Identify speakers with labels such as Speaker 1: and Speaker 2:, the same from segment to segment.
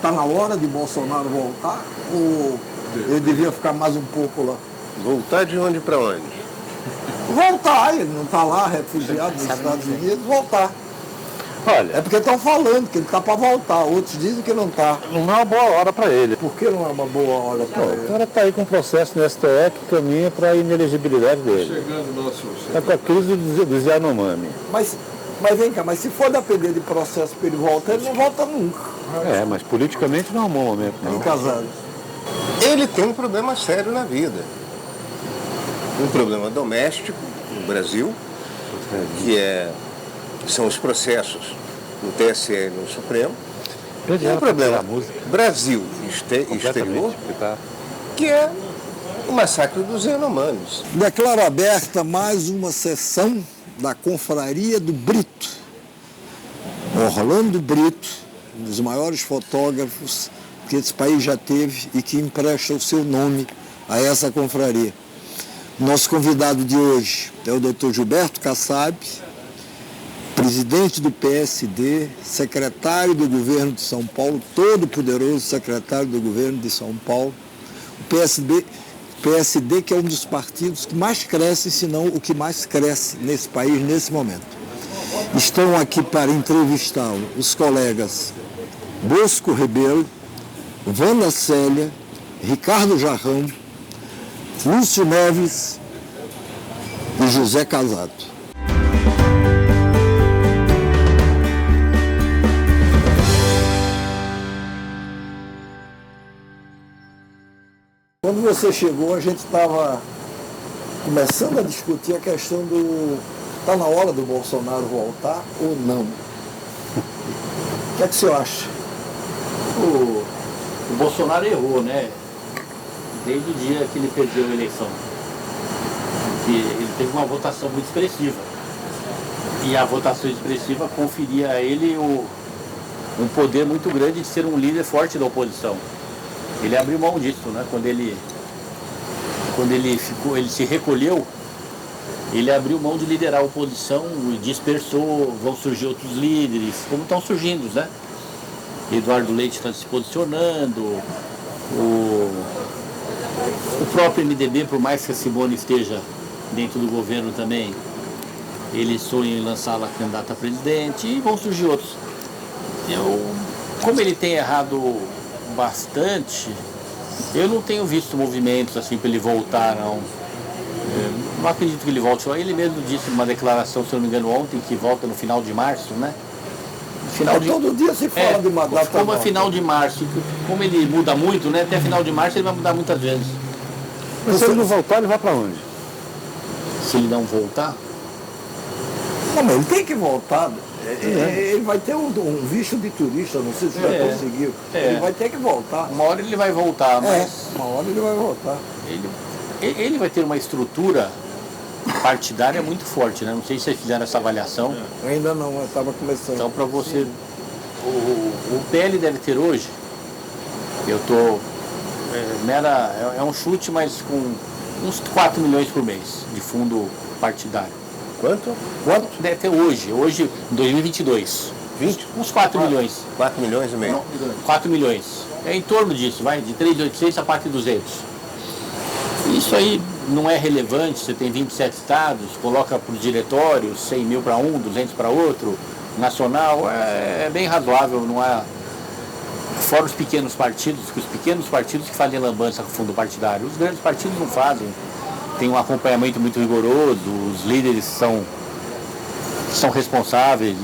Speaker 1: está na hora de Bolsonaro voltar? Ou ele devia ficar mais um pouco lá?
Speaker 2: Voltar de onde para onde?
Speaker 1: Voltar, ele não está lá, refugiado nos Estados Unidos, voltar.
Speaker 3: Olha,
Speaker 1: É porque estão falando que ele está para voltar, outros dizem que não está.
Speaker 3: não é uma boa hora para ele.
Speaker 1: Por que não é uma boa hora para
Speaker 3: O
Speaker 1: ele?
Speaker 3: cara está aí com um processo no STF que caminha para a inelegibilidade dele. Está com a crise do Yanomami.
Speaker 1: Mas vem cá, mas se for depender de processo para ele voltar, ele não volta nunca.
Speaker 3: Mas politicamente não é um bom momento, não.
Speaker 1: Em Casares.
Speaker 2: Ele tem um problema sério na vida. Um problema doméstico no Brasil, que são os processos no TSE e no Supremo. E um problema Brasil exterior, que é o massacre dos Yanomamis.
Speaker 1: Declaro aberta mais uma sessão da Confraria do Brito. Orlando Brito, um dos maiores fotógrafos que esse país já teve e que empresta o seu nome a essa confraria. Nosso convidado de hoje é o Dr. Gilberto Kassab, presidente do PSD, secretário do governo de São Paulo, todo poderoso secretário do governo de São Paulo. O PSD que é um dos partidos que mais cresce, se não o que mais cresce nesse país nesse momento. Estão aqui para entrevistá-lo os colegas Bosco Rebelo, Wanda Célia, Ricardo Jarrão, Lúcio Neves e José Casado. Quando você chegou, a gente estava começando a discutir a questão do... Está na hora do Bolsonaro voltar ou não? O que é que você acha?
Speaker 4: O Bolsonaro errou, né? Desde o dia que ele perdeu a eleição. Porque ele teve uma votação muito expressiva. E a votação expressiva conferia a ele um poder muito grande de ser um líder forte da oposição. Ele abriu mão disso, né? Quando ele se recolheu, ele abriu mão de liderar a oposição e dispersou, vão surgir outros líderes, como estão surgindo, né? Eduardo Leite está se posicionando, o próprio MDB, por mais que a Simone esteja dentro do governo também, ele sonha em lançá-la candidata a presidente e vão surgir outros. Como ele tem errado bastante, eu não tenho visto movimentos assim para ele voltar, não. Não acredito que ele volte. Ele mesmo disse numa declaração, se eu não me engano, ontem, que volta no final de março, né?
Speaker 1: Todo dia se fala de uma data.
Speaker 4: Como é final de março, como ele muda muito, né? Até final de março ele vai mudar muitas vezes.
Speaker 3: Mas se ele não voltar, ele vai para onde?
Speaker 4: Se ele não voltar?
Speaker 1: Não, mas ele tem que voltar. Ele vai ter um visto de turista, não sei se já conseguiu. Ele vai ter que voltar.
Speaker 4: Uma hora ele vai voltar, mas...
Speaker 1: uma hora ele vai voltar.
Speaker 4: Ele vai ter uma estrutura partidária muito forte, né? Não sei se vocês fizeram essa avaliação.
Speaker 1: Ainda não, eu estava começando.
Speaker 4: Então, para você... O PL deve ter hoje, eu estou... É um chute, mas com uns 4 milhões por mês de fundo partidário.
Speaker 2: Quanto?
Speaker 4: Deve ter hoje, em 2022.
Speaker 2: 20?
Speaker 4: Uns 4 milhões.
Speaker 2: 4 milhões e meio.
Speaker 4: Não, 4 milhões. É em torno disso, vai, de 3.800 a 4.200. Isso aí não é relevante, você tem 27 estados, coloca para o diretório, 100 mil para um, 200 para outro, nacional, é bem razoável, não é... Fora os pequenos partidos que fazem lambança com o fundo partidário. Os grandes partidos não fazem, tem um acompanhamento muito rigoroso, os líderes são responsáveis,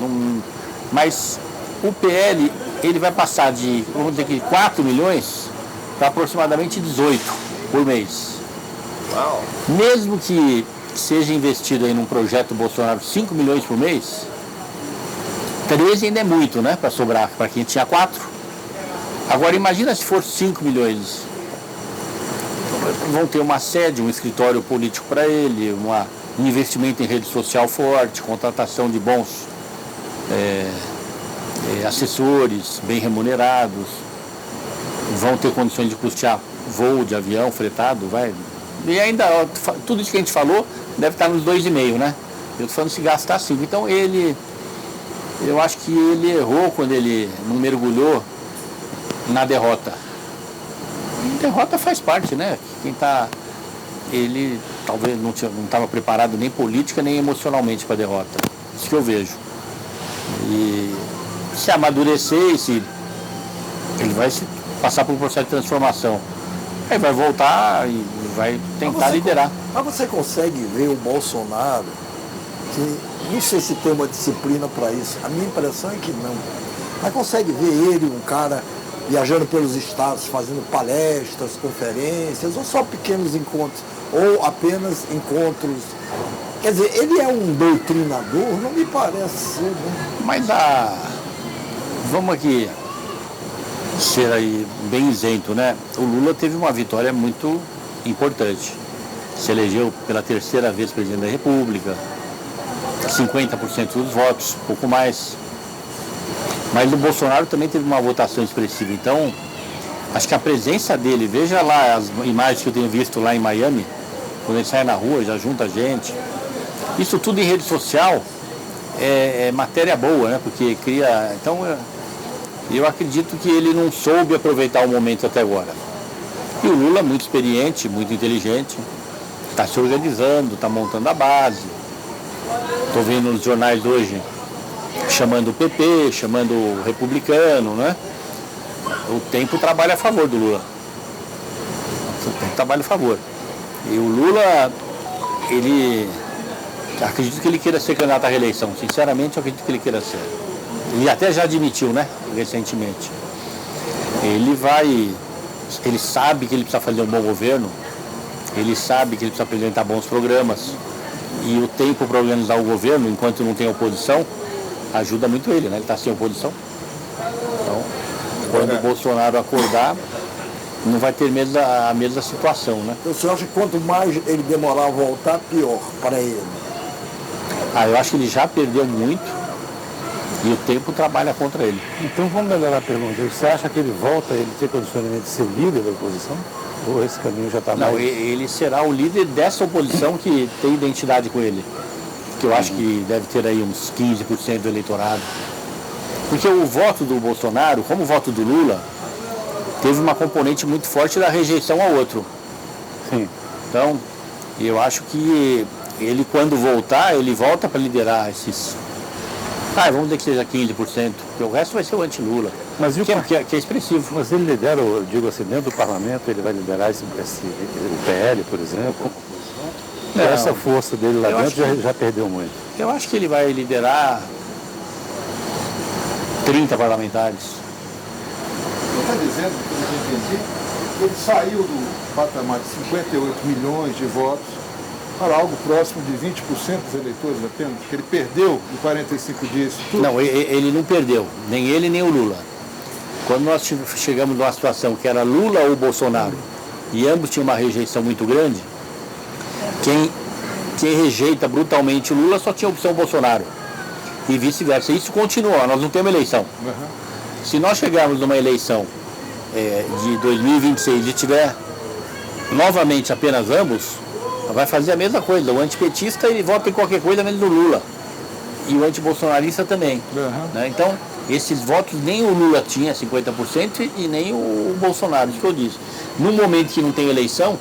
Speaker 4: mas o PL, ele vai passar de, vamos dizer que 4 milhões para aproximadamente 18 por mês.
Speaker 2: Uau.
Speaker 4: Mesmo que seja investido aí num projeto Bolsonaro 5 milhões por mês, 13 ainda é muito, né, para sobrar, para quem tinha 4. Agora imagina se for 5 milhões. Vão ter uma sede, um escritório político para ele, um investimento em rede social forte, contratação de bons assessores, bem remunerados, vão ter condições de custear voo de avião fretado, vai. E ainda, tudo isso que a gente falou deve estar nos 2,5, né? Eu estou falando se gastar 5. Então eu acho que ele errou quando ele não mergulhou na derrota. Derrota faz parte, né? Ele talvez não estava preparado nem política nem emocionalmente para a derrota. Isso que eu vejo. E se amadurecer, ele vai passar por um processo de transformação. Aí vai voltar e vai tentar liderar.
Speaker 1: Mas você consegue ver o Bolsonaro, que não sei se tem uma disciplina para isso, a minha impressão é que não. Mas consegue ver ele, um cara viajando pelos estados, fazendo palestras, conferências, ou só pequenos encontros, ou apenas encontros. Quer dizer, ele é um doutrinador? Não me parece ser, né?
Speaker 4: Mas vamos aqui ser aí bem isento, né? O Lula teve uma vitória muito importante. Se elegeu pela 3ª vez presidente da República, 50% dos votos, pouco mais. Mas o Bolsonaro também teve uma votação expressiva. Então, acho que a presença dele, veja lá as imagens que eu tenho visto lá em Miami, quando ele sai na rua, já junta gente. Isso tudo em rede social é matéria boa, né? Porque cria... Então, eu acredito que ele não soube aproveitar o momento até agora. E o Lula, muito experiente, muito inteligente, está se organizando, está montando a base. Estou vendo nos jornais hoje chamando o PP, chamando o republicano, né? O tempo trabalha a favor do Lula. O tempo trabalha a favor. E o Lula, acredito que ele queira ser candidato à reeleição. Sinceramente, eu acredito que ele queira ser. Ele até já admitiu, né? Recentemente. Ele sabe que ele precisa fazer um bom governo, ele sabe que ele precisa apresentar bons programas. E o tempo para organizar o governo, enquanto não tem oposição, ajuda muito ele, né? Ele está sem oposição. Então, quando o Bolsonaro acordar, não vai ter a mesma situação, né?
Speaker 1: Então, você acha que quanto mais ele demorar a voltar, pior para ele?
Speaker 4: Eu acho que ele já perdeu muito e o tempo trabalha contra ele.
Speaker 3: Então vamos melhorar a pergunta. Você acha que ele volta, ele tem condicionamento de ser líder da oposição? Ou esse caminho já está mais...
Speaker 4: Não, ele será o líder dessa oposição que tem identidade com ele. Que eu acho que deve ter aí uns 15% do eleitorado. Porque o voto do Bolsonaro, como o voto do Lula, teve uma componente muito forte da rejeição ao outro.
Speaker 3: Sim.
Speaker 4: Então, eu acho que ele, quando voltar, ele volta para liderar esses... vamos dizer que seja 15%, porque o resto vai ser o anti-Lula,
Speaker 3: mas
Speaker 4: que é expressivo.
Speaker 3: Mas ele lidera, eu digo assim, dentro do parlamento, ele vai liderar o PL, por exemplo? Não, essa força dele lá dentro já perdeu muito.
Speaker 4: Eu acho que ele vai liderar 30 parlamentares.
Speaker 5: Você está dizendo, pelo que eu entendi, que ele saiu do patamar de 58 milhões de votos para algo próximo de 20% dos eleitores apenas, que ele perdeu em 45 dias. Tudo.
Speaker 4: Não, ele não perdeu, nem ele nem o Lula. Quando nós chegamos numa situação que era Lula ou Bolsonaro, e ambos tinham uma rejeição muito grande, quem rejeita brutalmente o Lula só tinha a opção Bolsonaro. E vice-versa. Isso continua, nós não temos eleição.
Speaker 5: Uhum.
Speaker 4: Se nós chegarmos numa eleição de 2026 e tiver novamente apenas ambos, vai fazer a mesma coisa. O antipetista ele vota em qualquer coisa menos no Lula. E o antibolsonarista também.
Speaker 5: Uhum.
Speaker 4: Né? Então, esses votos nem o Lula tinha 50% e nem o Bolsonaro, isso que eu disse. No momento que não tem eleição,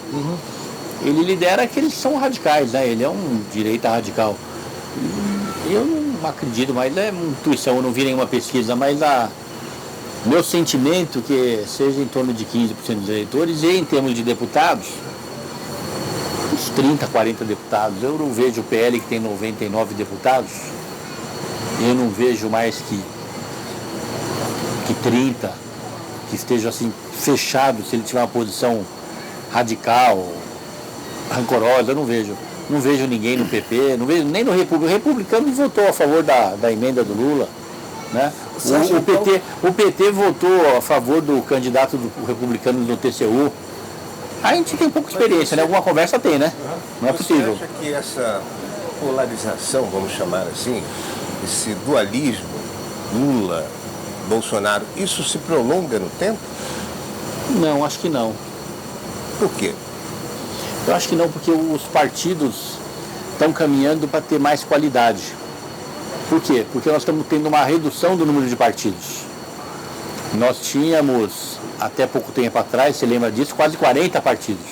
Speaker 4: ele lidera que eles são radicais, né? Ele é um direita radical. Eu não acredito, mas é uma intuição, eu não vi nenhuma pesquisa, mas meu sentimento que seja em torno de 15% dos eleitores, e em termos de deputados, uns 30, 40 deputados. Eu não vejo o PL que tem 99 deputados, eu não vejo mais que 30 que esteja assim fechado, se ele tiver uma posição radical, rancorosa, eu não vejo. Não vejo ninguém no PP, não vejo nem no Republicano. O Republicano votou a favor da emenda do Lula. Né? O PT votou a favor do candidato do Republicano no TCU. A gente tem pouca experiência, né? Alguma conversa tem, né? Não é possível.
Speaker 2: Você acha que essa polarização, vamos chamar assim, esse dualismo, Lula, Bolsonaro, isso se prolonga no tempo?
Speaker 4: Não, acho que não.
Speaker 2: Por quê?
Speaker 4: Eu acho que não, porque os partidos estão caminhando para ter mais qualidade. Por quê? Porque nós estamos tendo uma redução do número de partidos. Nós tínhamos até pouco tempo atrás, você lembra disso, quase 40 partidos.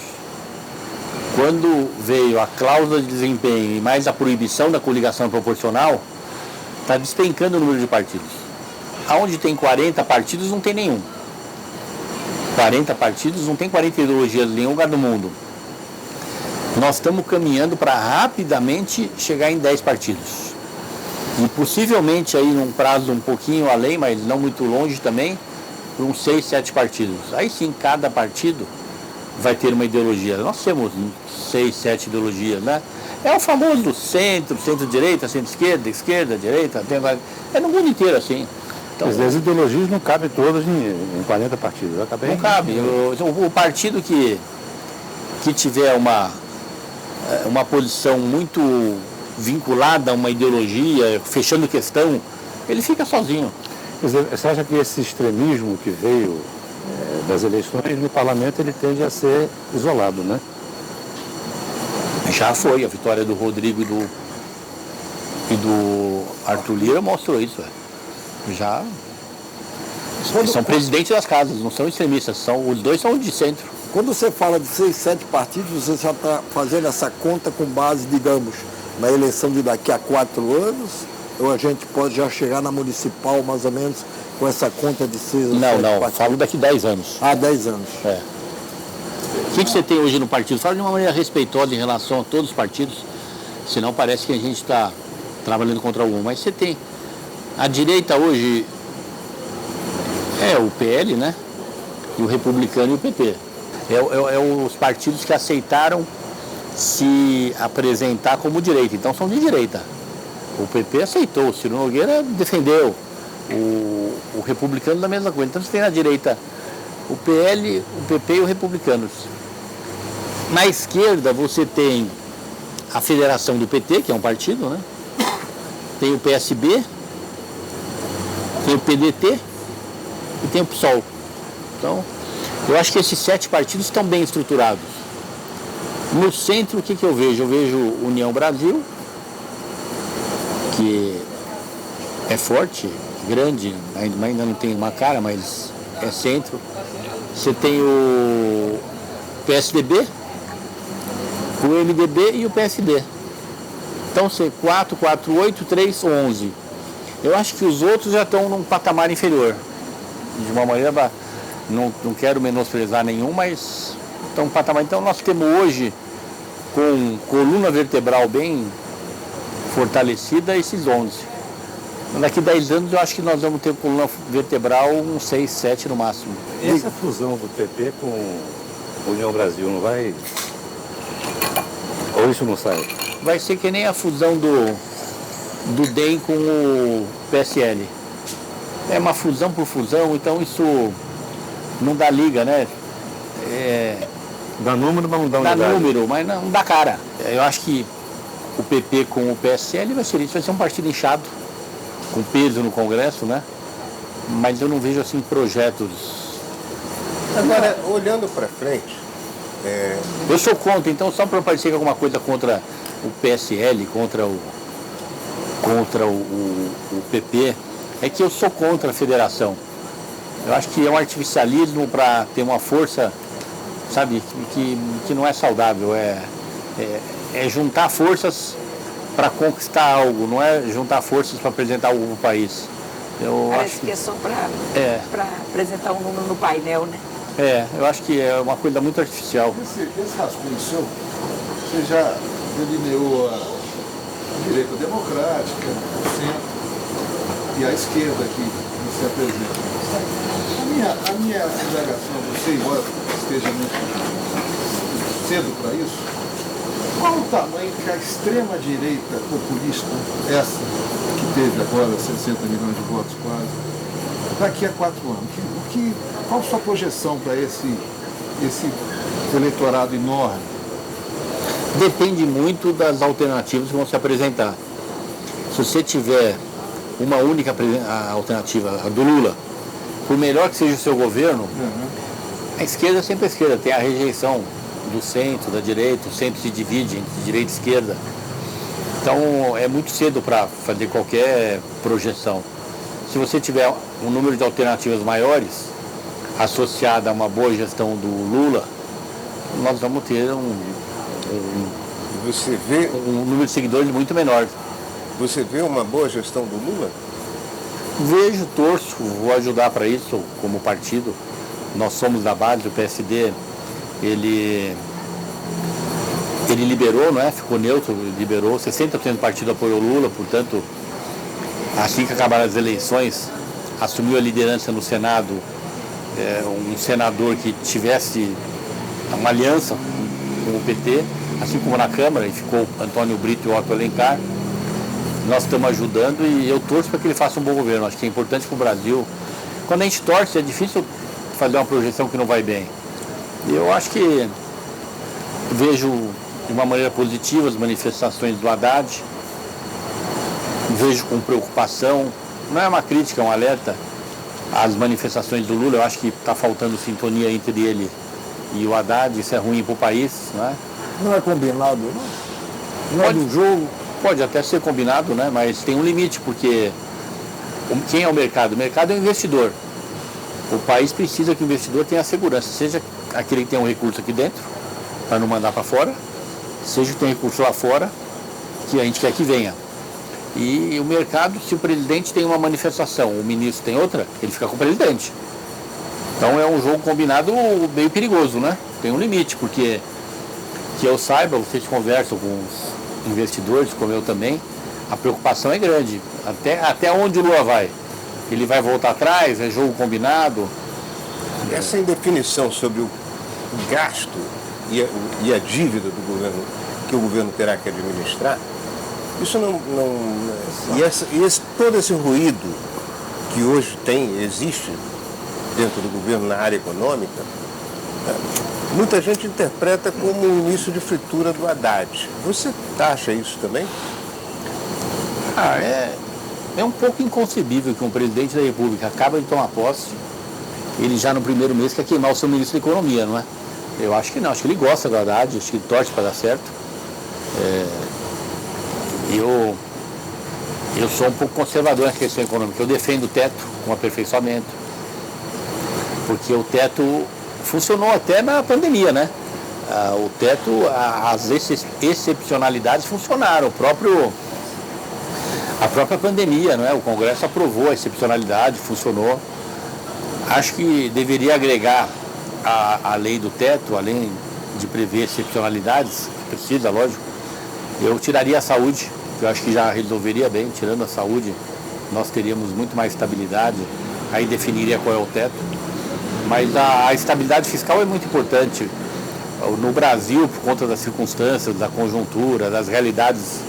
Speaker 4: Quando veio a cláusula de desempenho e mais a proibição da coligação proporcional, está despencando o número de partidos. Aonde tem 40 partidos, não tem nenhum. 40 partidos, não tem 40 ideologias em nenhum lugar do mundo. Nós estamos caminhando para rapidamente chegar em 10 partidos. E possivelmente aí num prazo um pouquinho além, mas não muito longe também, por uns 6, 7 partidos. Aí sim, cada partido vai ter uma ideologia. Nós temos 6, 7 ideologias, né? É o famoso centro, centro-direita, centro-esquerda, esquerda, direita, é no mundo inteiro assim.
Speaker 3: Então, as ideologias não cabem todas em 40 partidos.
Speaker 4: Não cabe. O partido que tiver uma posição muito vinculada a uma ideologia, fechando questão, ele fica sozinho.
Speaker 3: Quer dizer, você acha que esse extremismo que veio das eleições no parlamento, ele tende a ser isolado, né?
Speaker 4: Já foi. A vitória do Rodrigo e do Arthur Lira mostrou isso. Já são presidentes das casas, não são extremistas, os dois são de centro.
Speaker 1: Quando você fala de 6, 7 partidos, você já está fazendo essa conta com base, digamos, na eleição de daqui a 4 anos, ou a gente pode já chegar na municipal mais ou menos com essa conta de 6 ou 7
Speaker 4: partidos?
Speaker 1: Não,
Speaker 4: falo daqui 10 anos.
Speaker 1: 10 anos.
Speaker 4: É. O que você tem hoje no partido? Fala de uma maneira respeitosa em relação a todos os partidos, senão parece que a gente está trabalhando contra algum. Mas você tem a direita hoje, o PL, né? E o Republicano e o PP. Os partidos que aceitaram se apresentar como direita, então são de direita. O PP aceitou, o Ciro Nogueira defendeu, o Republicano da mesma coisa. Então você tem na direita o PL, o PP e o Republicanos. Na esquerda você tem a Federação do PT, que é um partido, né? Tem o PSB, tem o PDT e tem o PSOL. Então, eu acho que esses 7 partidos estão bem estruturados. No centro, o que eu vejo? Eu vejo União Brasil, que é forte, grande, ainda não tem uma cara, mas é centro. Você tem o PSDB, o MDB e o PSD. Então, 4, 4, 8, 3, 11. Eu acho que os outros já estão num patamar inferior. De uma maneira, não quero menosprezar nenhum, mas estão num patamar. Então, nós temos hoje, com coluna vertebral bem fortalecida, esses 11. Daqui 10 anos, eu acho que nós vamos ter coluna vertebral uns 6, 7 no máximo.
Speaker 3: E essa fusão do PP com União Brasil não vai... Ou isso não sai?
Speaker 4: Vai ser que nem a fusão do DEM com o PSL. É uma fusão por fusão, então isso não dá liga, né?
Speaker 3: Dá número, mas não dá unidade.
Speaker 4: Dá número, mas não dá cara. Eu acho que o PP com o PSL vai ser isso, vai ser um partido inchado, com peso no Congresso, né? Mas eu não vejo assim projetos.
Speaker 2: Agora, olhando para frente...
Speaker 4: Eu sou contra, então só para parecer alguma coisa contra o PSL, contra o PP, é que eu sou contra a federação. Eu acho que é um artificialismo para ter uma força, sabe, que não é saudável. É juntar forças para conquistar algo, não é juntar forças para apresentar algo no país.
Speaker 6: Parece que é só para apresentar um número no painel, né?
Speaker 4: Eu acho que é uma coisa muito artificial.
Speaker 5: Esse rascunho seu, você já delineou a direita democrática, o centro e a esquerda que você apresenta. A minha indagação, você, embora esteja muito cedo para isso, qual o tamanho que a extrema-direita populista, essa que teve agora 60 milhões de votos quase, daqui a 4 anos? Qual a sua projeção para esse eleitorado enorme?
Speaker 4: Depende muito das alternativas que vão se apresentar. Se você tiver uma única alternativa, a do Lula, por melhor que seja o seu governo, a esquerda é sempre a esquerda, tem a rejeição do centro, da direita, o centro se divide entre direita e esquerda. Então é muito cedo para fazer qualquer projeção. Se você tiver um número de alternativas maiores, associada a uma boa gestão do Lula, nós vamos ter
Speaker 2: Você vê,
Speaker 4: um número de seguidores muito menor.
Speaker 2: você vê uma boa gestão do Lula?
Speaker 4: Vejo, torço, vou ajudar para isso como partido. Nós somos da base, o PSD, ele liberou, não é? Ficou neutro, liberou, 60% do partido apoiou Lula, portanto, assim que acabaram as eleições, assumiu a liderança no Senado um senador que tivesse uma aliança com o PT, assim como na Câmara, e ficou Antônio Brito e Otto Alencar. Nós estamos ajudando e eu torço para que ele faça um bom governo. Acho que é importante para o Brasil. Quando a gente torce, é difícil fazer uma projeção que não vai bem. E eu acho que vejo de uma maneira positiva as manifestações do Haddad, vejo com preocupação, não é uma crítica, é um alerta, as manifestações do Lula. Eu acho que está faltando sintonia entre ele e o Haddad, isso é ruim para o país, não é?
Speaker 1: Não é combinado, não? Não é do jogo.
Speaker 4: Pode até ser combinado, né? Mas tem um limite, porque quem é o mercado? O mercado é o investidor. O país precisa que o investidor tenha segurança, seja aquele que tem um recurso aqui dentro, para não mandar para fora, seja que tem recurso lá fora, que a gente quer que venha. E o mercado, se o presidente tem uma manifestação, o ministro tem outra, ele fica com o presidente. Então é um jogo combinado meio perigoso, né? Tem um limite, porque, que eu saiba, vocês conversam com os investidores, como eu também, a preocupação é grande. Até onde o Lula vai? Ele vai voltar atrás? É jogo combinado?
Speaker 2: Essa indefinição sobre o gasto e a dívida do governo, que o governo terá que administrar, isso todo esse ruído que hoje existe dentro do governo na área econômica, muita gente interpreta como o início de fritura do Haddad. Você acha isso também?
Speaker 4: É um pouco inconcebível que um presidente da República acaba de tomar posse, ele já no primeiro mês quer queimar o seu ministro da Economia, não é? Eu acho que não, acho que ele gosta do Haddad, acho que ele torce para dar certo. Eu sou um pouco conservador na questão econômica, eu defendo o teto com aperfeiçoamento, porque o teto funcionou até na pandemia, né? O teto, as excepcionalidades funcionaram, a própria pandemia, não é? O Congresso aprovou a excepcionalidade, funcionou. Acho que deveria agregar a lei do teto, além de prever excepcionalidades, precisa, lógico, eu tiraria a saúde, que eu acho que já resolveria bem. Tirando a saúde, nós teríamos muito mais estabilidade, aí definiria qual é o teto. Mas a estabilidade fiscal é muito importante. No Brasil, por conta das circunstâncias, da conjuntura, das realidades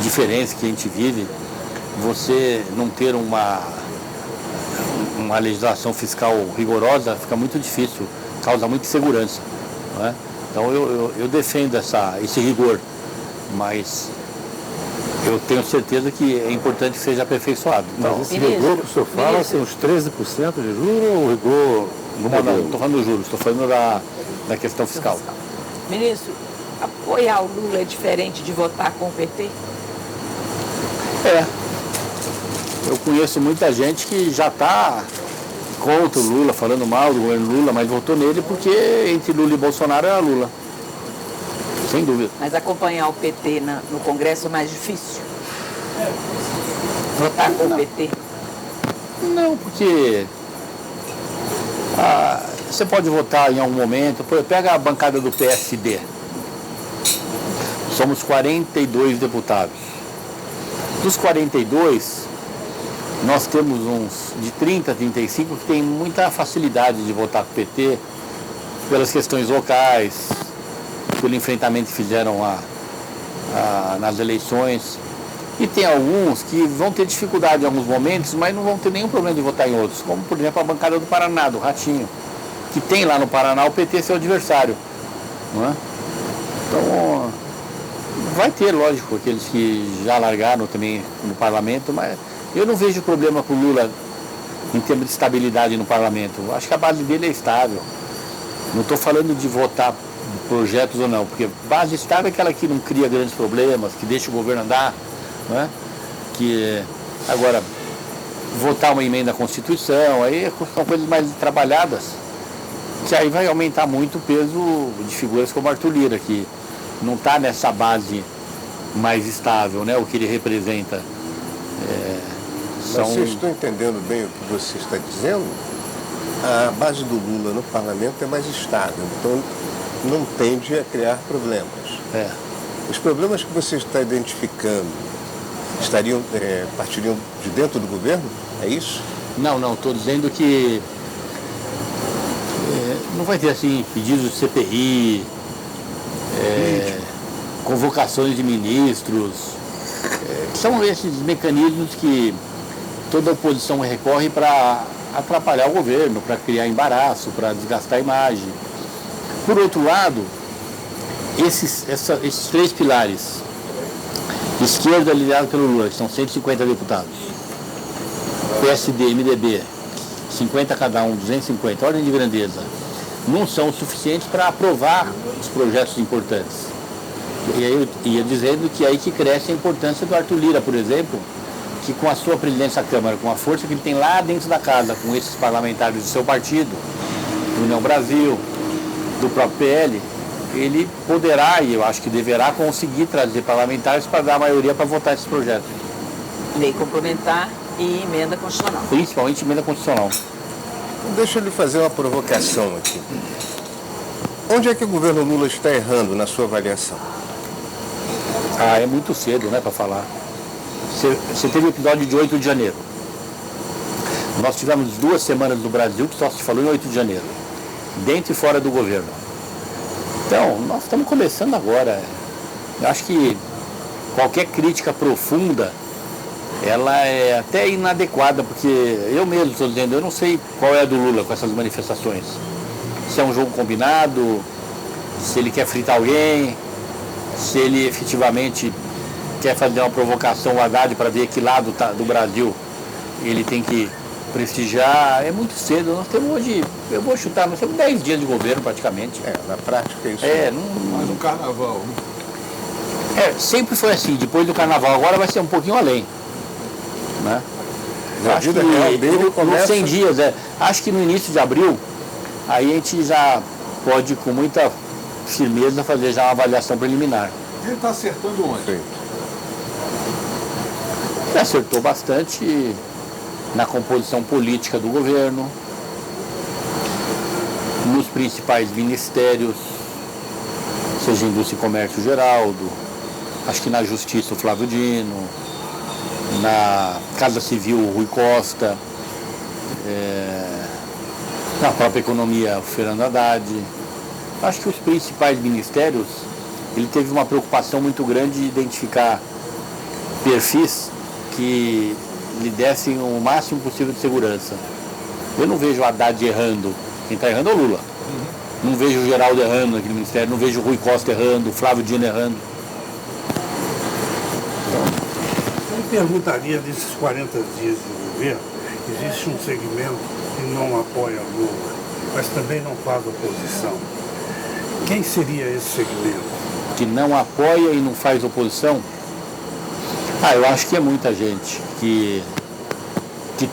Speaker 4: diferentes que a gente vive, você não ter uma legislação fiscal rigorosa fica muito difícil, causa muita insegurança, não é? Então eu defendo esse rigor, mas eu tenho certeza que é importante que seja aperfeiçoado.
Speaker 3: Mas esse rigor que o senhor fala, são os 13% de juros ou o rigor no modelo?
Speaker 4: Não estou falando dos juros, estou falando da questão fiscal.
Speaker 6: Ministro, apoiar o Lula é diferente de votar com o PT?
Speaker 4: Eu conheço muita gente que já está contra o Lula, falando mal do governo Lula, mas votou nele porque entre Lula e Bolsonaro era Lula. Sem dúvida.
Speaker 6: Mas acompanhar o PT no Congresso é mais difícil? Votar com o PT?
Speaker 4: Não, porque você pode votar em algum momento. Pega a bancada do PSD. Somos 42 deputados. Dos 42, nós temos uns de 30, 35 que tem muita facilidade de votar com o PT pelas questões locais, pelo enfrentamento que fizeram nas eleições. E tem alguns que vão ter dificuldade em alguns momentos, mas não vão ter nenhum problema de votar em outros, como por exemplo a bancada do Paraná, do Ratinho, que tem lá no Paraná o PT seu adversário, não é? Então vai ter, lógico, aqueles que já largaram também no parlamento, mas eu não vejo problema com o Lula em termos de estabilidade no parlamento. Acho que a base dele é estável. Não estou falando de votar projetos ou não, porque base estável é aquela que não cria grandes problemas, que deixa o governo andar, não é? Agora, votar uma emenda à Constituição, aí são coisas mais trabalhadas, que aí vai aumentar muito o peso de figuras como Arthur Lira, que não está nessa base mais estável, né, o que ele representa.
Speaker 2: Se eu estou entendendo bem o que você está dizendo, a base do Lula no parlamento é mais estável, então não tende a criar problemas. Os problemas que você está identificando partiriam de dentro do governo? É isso?
Speaker 4: Não, estou dizendo que não vai ter assim pedidos de CPI, convocações de ministros, são esses mecanismos que toda oposição recorre para atrapalhar o governo, para criar embaraço, para desgastar a imagem. Por outro lado, esses 3 pilares, esquerda liderada pelo Lula, que são 150 deputados, PSD, MDB, 50 cada um, 250, ordem de grandeza, não são suficientes para aprovar os projetos importantes. E aí eu ia dizendo que é aí que cresce a importância do Arthur Lira, por exemplo, que com a sua presidência da Câmara, com a força que ele tem lá dentro da casa, com esses parlamentares do seu partido, do União Brasil, do próprio PL, ele poderá, e eu acho que deverá, conseguir trazer parlamentares para dar a maioria para votar esses projetos.
Speaker 6: Lei complementar e emenda constitucional.
Speaker 4: Principalmente emenda constitucional.
Speaker 2: Deixa eu lhe fazer uma provocação aqui. Onde é que o governo Lula está errando na sua avaliação?
Speaker 4: É muito cedo, né, para falar. Você teve o episódio de 8 de janeiro. Nós tivemos 2 semanas no Brasil que só se falou em 8 de janeiro, dentro e fora do governo. Então, nós estamos começando agora. Eu acho que qualquer crítica profunda, ela é até inadequada, porque eu mesmo estou dizendo, eu não sei qual é a do Lula com essas manifestações. Se é um jogo combinado, se ele quer fritar alguém, se ele efetivamente quer fazer uma provocação ao Haddad para ver que lado do Brasil ele tem que prestigiar. É muito cedo, nós temos hoje, eu vou chutar, nós temos 10 dias de governo praticamente.
Speaker 2: Na prática é isso.
Speaker 5: Mais um carnaval, né?
Speaker 4: Sempre foi assim, depois do carnaval, agora vai ser um pouquinho além. Né?
Speaker 2: A vida real dele começa...
Speaker 4: Nos 100 dias, acho que no início de abril, aí a gente já pode, com muita firmeza, fazer já uma avaliação preliminar.
Speaker 5: Ele está acertando onde?
Speaker 2: Sim.
Speaker 4: Ele acertou bastante na composição política do governo, nos principais ministérios, seja Indústria e Comércio Geraldo, acho que na Justiça o Flávio Dino, na Casa Civil o Rui Costa, na própria Economia o Fernando Haddad. Acho que os principais ministérios, ele teve uma preocupação muito grande de identificar perfis que lhe dessem o máximo possível de segurança. Eu não vejo o Haddad errando, quem está errando é o Lula. Não vejo o Geraldo errando naquele ministério, não vejo o Rui Costa errando, o Flávio Dino errando.
Speaker 7: Eu perguntaria, desses 40 dias de governo, existe um segmento que não apoia o Lula, mas também não faz oposição. Quem seria esse segmento?
Speaker 4: Que não apoia e não faz oposição? Eu acho que é muita gente que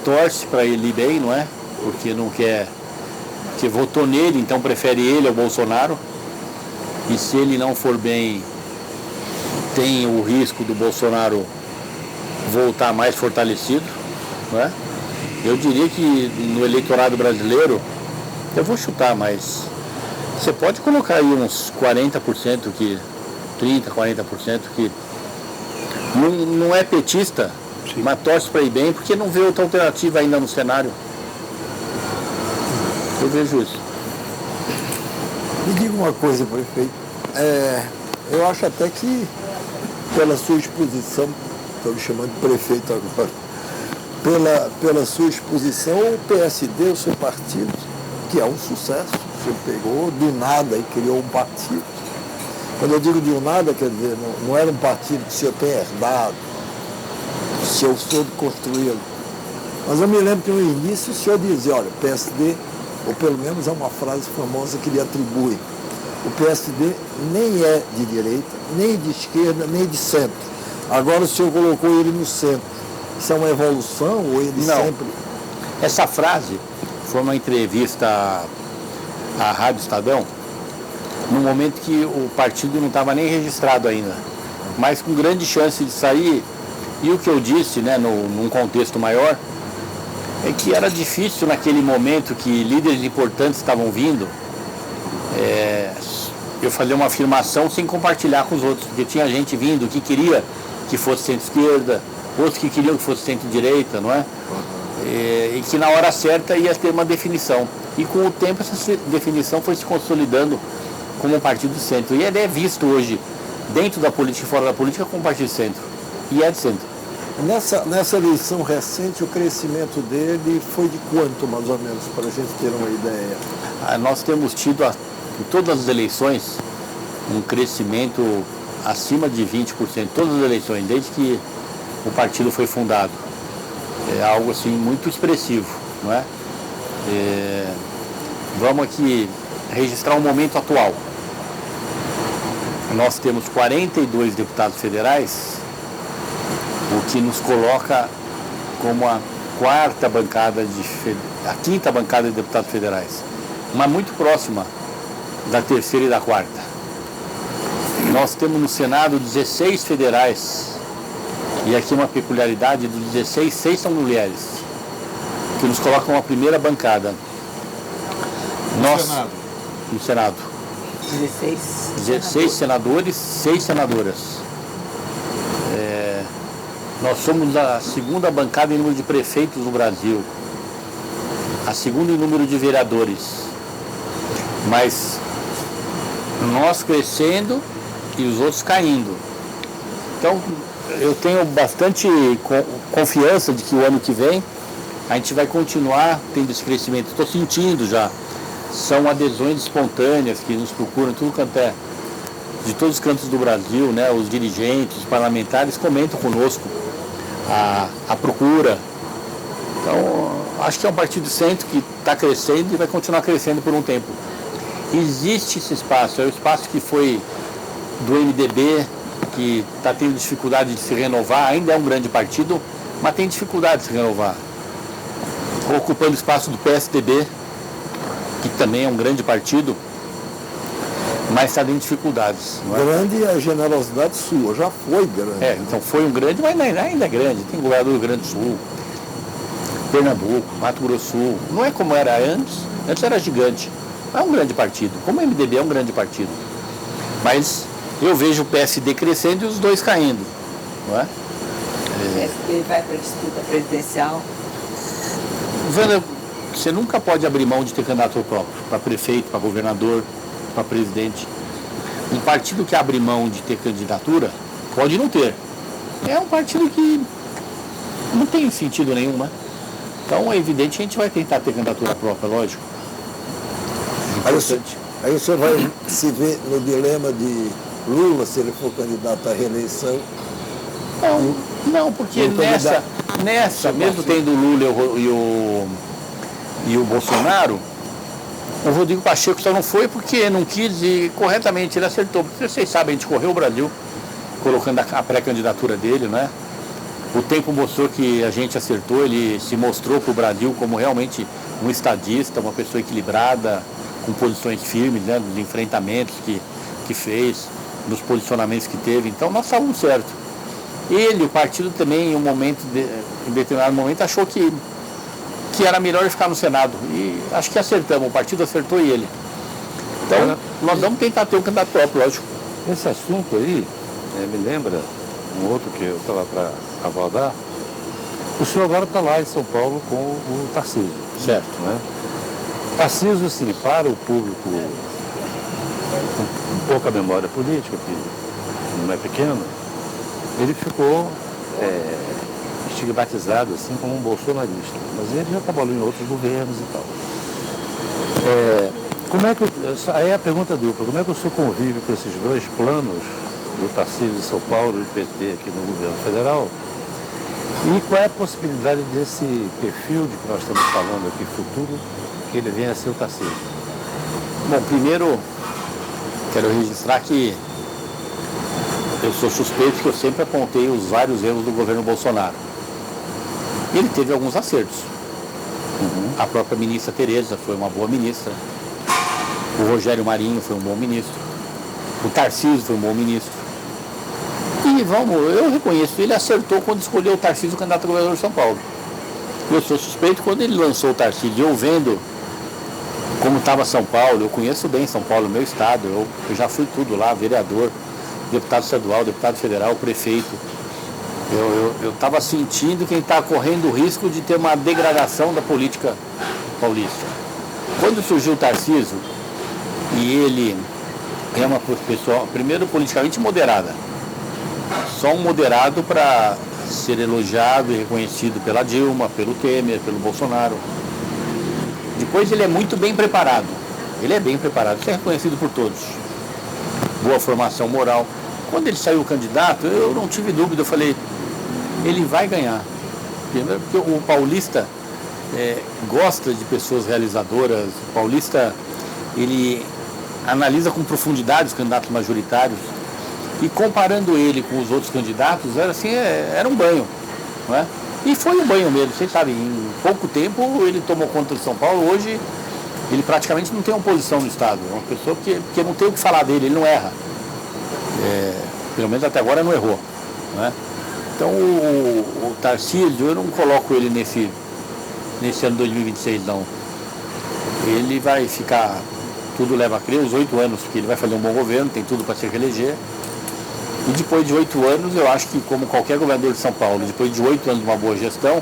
Speaker 4: torce para ele ir bem, não é? Porque não quer, que votou nele, então prefere ele ao Bolsonaro. E se ele não for bem, tem o risco do Bolsonaro voltar mais fortalecido, não é? Eu diria que no eleitorado brasileiro, eu vou chutar, mas você pode colocar aí uns 40%, 30%, 40% que não é petista, sim, mas torce para ir bem, porque não vê outra alternativa ainda no cenário. Eu vejo isso.
Speaker 1: Me diga uma coisa, prefeito. Eu acho até que, pela sua exposição, estou me chamando de prefeito agora, pela sua exposição, o PSD, o seu partido, que é um sucesso, o senhor pegou do nada e criou um partido. Quando eu digo do nada, quer dizer, não era um partido que o senhor tem herdado, o senhor soube construí-lo. Mas eu me lembro que no início o senhor dizia, olha, o PSD, ou pelo menos é uma frase famosa que ele atribui, o PSD nem é de direita, nem de esquerda, nem de centro. Agora o senhor colocou ele no centro. Isso é uma evolução ou ele
Speaker 4: Não.
Speaker 1: sempre...
Speaker 4: Essa frase foi uma entrevista à Rádio Estadão, no momento que o partido não estava nem registrado ainda, mas com grande chance de sair. E o que eu disse, né, num contexto maior, é que era difícil naquele momento que líderes importantes estavam vindo, eu fazer uma afirmação sem compartilhar com os outros, porque tinha gente vindo que queria que fosse centro-esquerda, outros que queriam que fosse centro-direita, não é? E que na hora certa ia ter uma definição. E com o tempo essa definição foi se consolidando como um partido de centro. E ele é visto hoje, dentro da política e fora da política, como um partido de centro. E é de centro.
Speaker 1: Nessa eleição recente, o crescimento dele foi de quanto, mais ou menos, para a gente ter uma ideia?
Speaker 4: Nós temos tido, em todas as eleições, um crescimento acima de 20%. Todas as eleições, desde que o partido foi fundado. É algo assim muito expressivo, não é? Vamos aqui registrar um momento atual. Nós temos 42 deputados federais, o que nos coloca como a quinta bancada de deputados federais, mas muito próxima da terceira e da quarta. Nós temos no Senado 16 federais, e aqui uma peculiaridade: dos 16, 6 são mulheres, que nos colocam a primeira bancada. No Senado. 16 senadores, 6 senadoras. Nós somos a segunda bancada em número de prefeitos no Brasil, a segunda em número de vereadores. Mas nós crescendo e os outros caindo. Então, eu tenho bastante confiança de que o ano que vem a gente vai continuar tendo esse crescimento. Estou sentindo já. São adesões espontâneas que nos procuram, tudo quanto é, de todos os cantos do Brasil, né? Os dirigentes, os parlamentares comentam conosco a procura. Então, acho que é um partido de centro que está crescendo e vai continuar crescendo por um tempo. Existe esse espaço, é o espaço que foi do MDB, que está tendo dificuldade de se renovar, ainda é um grande partido, mas tem dificuldade de se renovar. Ocupando o espaço do PSDB, que também é um grande partido, mas está tendo dificuldades. Não é?
Speaker 1: Grande é a generosidade sua, já foi grande.
Speaker 4: Então foi um grande, mas ainda é grande. Tem governador do Rio Grande do Sul, Pernambuco, Mato Grosso do Sul. Não é como era antes era gigante. É um grande partido, como o MDB é um grande partido. Mas eu vejo o PSD crescendo e os dois caindo. Não é?
Speaker 6: O PSD vai para a disputa presidencial.
Speaker 4: Wanda, você nunca pode abrir mão de ter candidato próprio, para prefeito, para governador, para presidente. Um partido que abre mão de ter candidatura, pode não ter. É um partido que não tem sentido nenhum, né? Então é evidente que a gente vai tentar ter candidatura própria, lógico.
Speaker 1: Aí você vai se ver no dilema de Lula, se ele for candidato à reeleição.
Speaker 4: Não, porque nessa mesmo tendo o Lula e o Bolsonaro, o Rodrigo Pacheco só não foi porque não quis e corretamente ele acertou. Porque vocês sabem, a gente correu o Brasil colocando a pré-candidatura dele, né? O tempo mostrou que a gente acertou, ele se mostrou para o Brasil como realmente um estadista, uma pessoa equilibrada, com posições firmes, né? Nos enfrentamentos que fez, nos posicionamentos que teve. Então nós estávamos certos. Ele, o partido também, em determinado momento, achou que era melhor ficar no Senado. E acho que acertamos, o partido acertou e ele. Então, nós vamos tentar ter um candidato próprio, lógico.
Speaker 3: Esse assunto aí me lembra um outro que eu estava para avaldar. O senhor agora está lá em São Paulo com o Tarcísio.
Speaker 4: Certo.
Speaker 3: Né? Tarcísio, assim, para o público com pouca memória política, que não é pequeno, ele ficou estigmatizado assim como um bolsonarista, mas ele já trabalhou em outros governos e tal. Aí a pergunta dupla, como é que o senhor convive com esses dois planos, do Tarcísio de São Paulo e do PT aqui no governo federal? E qual é a possibilidade desse perfil de que nós estamos falando aqui, futuro, que ele venha a ser o Tarcísio?
Speaker 4: Bom, primeiro, quero registrar que eu sou suspeito que eu sempre apontei os vários erros do governo Bolsonaro. Ele teve alguns acertos. A própria ministra Tereza foi uma boa ministra. O Rogério Marinho foi um bom ministro. O Tarcísio foi um bom ministro. E eu reconheço, ele acertou quando escolheu o Tarcísio candidato a governador de São Paulo. Eu sou suspeito quando ele lançou o Tarcísio, eu vendo como estava São Paulo, eu conheço bem São Paulo, meu estado, eu já fui tudo lá, vereador, deputado estadual, deputado federal, prefeito. Eu estava sentindo que está correndo o risco de ter uma degradação da política paulista. Quando surgiu o Tarcísio, e ele é uma pessoa, primeiro, politicamente moderada, só um moderado para ser elogiado e reconhecido pela Dilma, pelo Temer, pelo Bolsonaro. Depois ele é muito bem preparado. Ele é bem preparado, isso é reconhecido por todos. Boa formação moral. Quando ele saiu candidato, eu não tive dúvida, eu falei, ele vai ganhar. Primeiro porque o paulista gosta de pessoas realizadoras, o paulista, ele analisa com profundidade os candidatos majoritários, e comparando ele com os outros candidatos, era um banho, não é? E foi um banho mesmo, vocês sabem, em pouco tempo ele tomou conta de São Paulo. Hoje ele praticamente não tem oposição no estado, é uma pessoa que não tem o que falar dele, ele não erra, pelo menos até agora não errou, não é? Então o Tarcísio, eu não coloco ele nesse ano 2026 não. Ele vai ficar, tudo leva a crer, os 8 anos que ele vai fazer um bom governo, tem tudo para se reeleger. E depois de 8 anos, eu acho que, como qualquer governador de São Paulo, depois de 8 anos de uma boa gestão,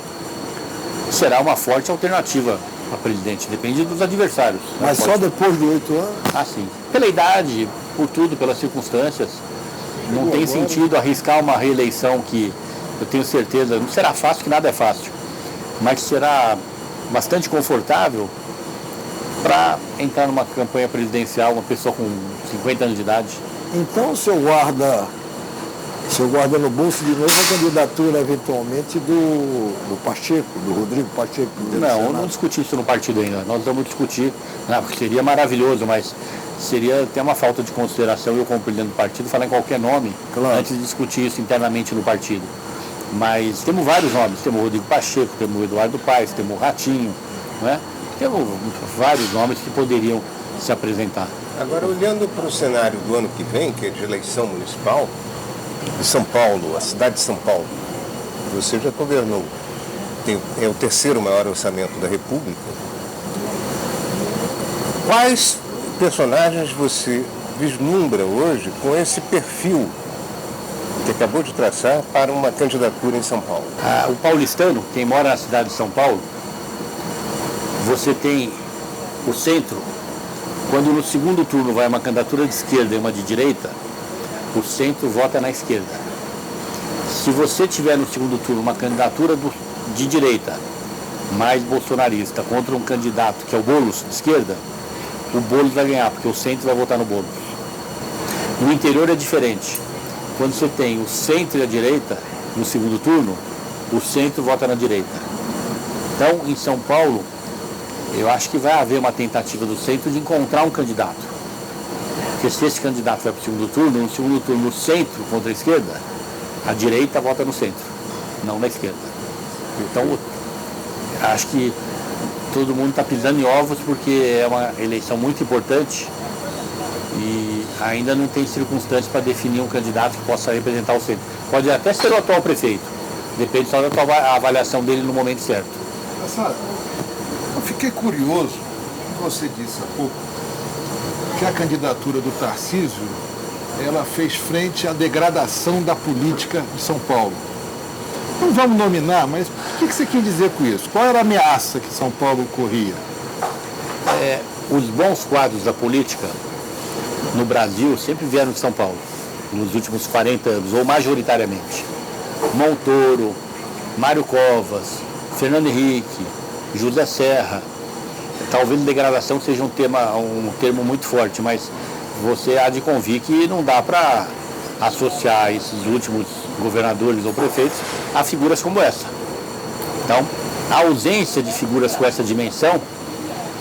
Speaker 4: será uma forte alternativa a presidente. Depende dos adversários.
Speaker 1: Mas só depois de 8 anos?
Speaker 4: Ah, sim. Pela idade, por tudo, pelas circunstâncias. Não tem sentido arriscar uma reeleição que eu tenho certeza, não será fácil, que nada é fácil, mas será bastante confortável para entrar numa campanha presidencial, uma pessoa com 50 anos de idade.
Speaker 1: Então o senhor guarda no bolso de novo a candidatura, eventualmente, do Pacheco, do Rodrigo Pacheco?
Speaker 4: Não, eu não discuti isso no partido ainda. Nós vamos discutir, porque seria maravilhoso, mas seria até uma falta de consideração eu, como presidente do partido, falar em qualquer nome, claro, antes de discutir isso internamente no partido. Mas temos vários nomes, temos o Rodrigo Pacheco, temos o Eduardo Paes, temos o Ratinho, não é? Temos vários nomes que poderiam se apresentar.
Speaker 2: Agora, olhando para o cenário do ano que vem, que é de eleição municipal, de São Paulo, a cidade de São Paulo, você já governou, é o terceiro maior orçamento da República. Quais personagens você vislumbra hoje com esse perfil que acabou de traçar para uma candidatura em São Paulo?
Speaker 4: O paulistano, quem mora na cidade de São Paulo, você tem o centro. Quando no segundo turno vai uma candidatura de esquerda e uma de direita, o centro vota na esquerda. Se você tiver no segundo turno uma candidatura de direita, mais bolsonarista, contra um candidato que é o Boulos, de esquerda, o Boulos vai ganhar, porque o centro vai votar no Boulos. No interior é diferente. Quando você tem o centro e a direita, no segundo turno, o centro vota na direita. Então, em São Paulo, eu acho que vai haver uma tentativa do centro de encontrar um candidato. Porque se esse candidato vai para o segundo turno, no segundo turno o centro contra a esquerda, a direita vota no centro, não na esquerda. Então, acho que todo mundo está pisando em ovos porque é uma eleição muito importante e ainda não tem circunstâncias para definir um candidato que possa representar o centro. Pode até ser o atual prefeito, depende só da avaliação dele no momento certo.
Speaker 5: Eu fiquei curioso, você disse há pouco, que a candidatura do Tarcísio, ela fez frente à degradação da política de São Paulo. Não vamos nominar, mas o que você quis dizer com isso? Qual era a ameaça que São Paulo corria?
Speaker 4: Os bons quadros da política no Brasil sempre vieram de São Paulo, nos últimos 40 anos, ou majoritariamente. Montoro, Mário Covas, Fernando Henrique, José Serra. Talvez degradação seja um termo muito forte, mas você há de convir que não dá para associar esses últimos governadores ou prefeitos a figuras como essa. Então, a ausência de figuras com essa dimensão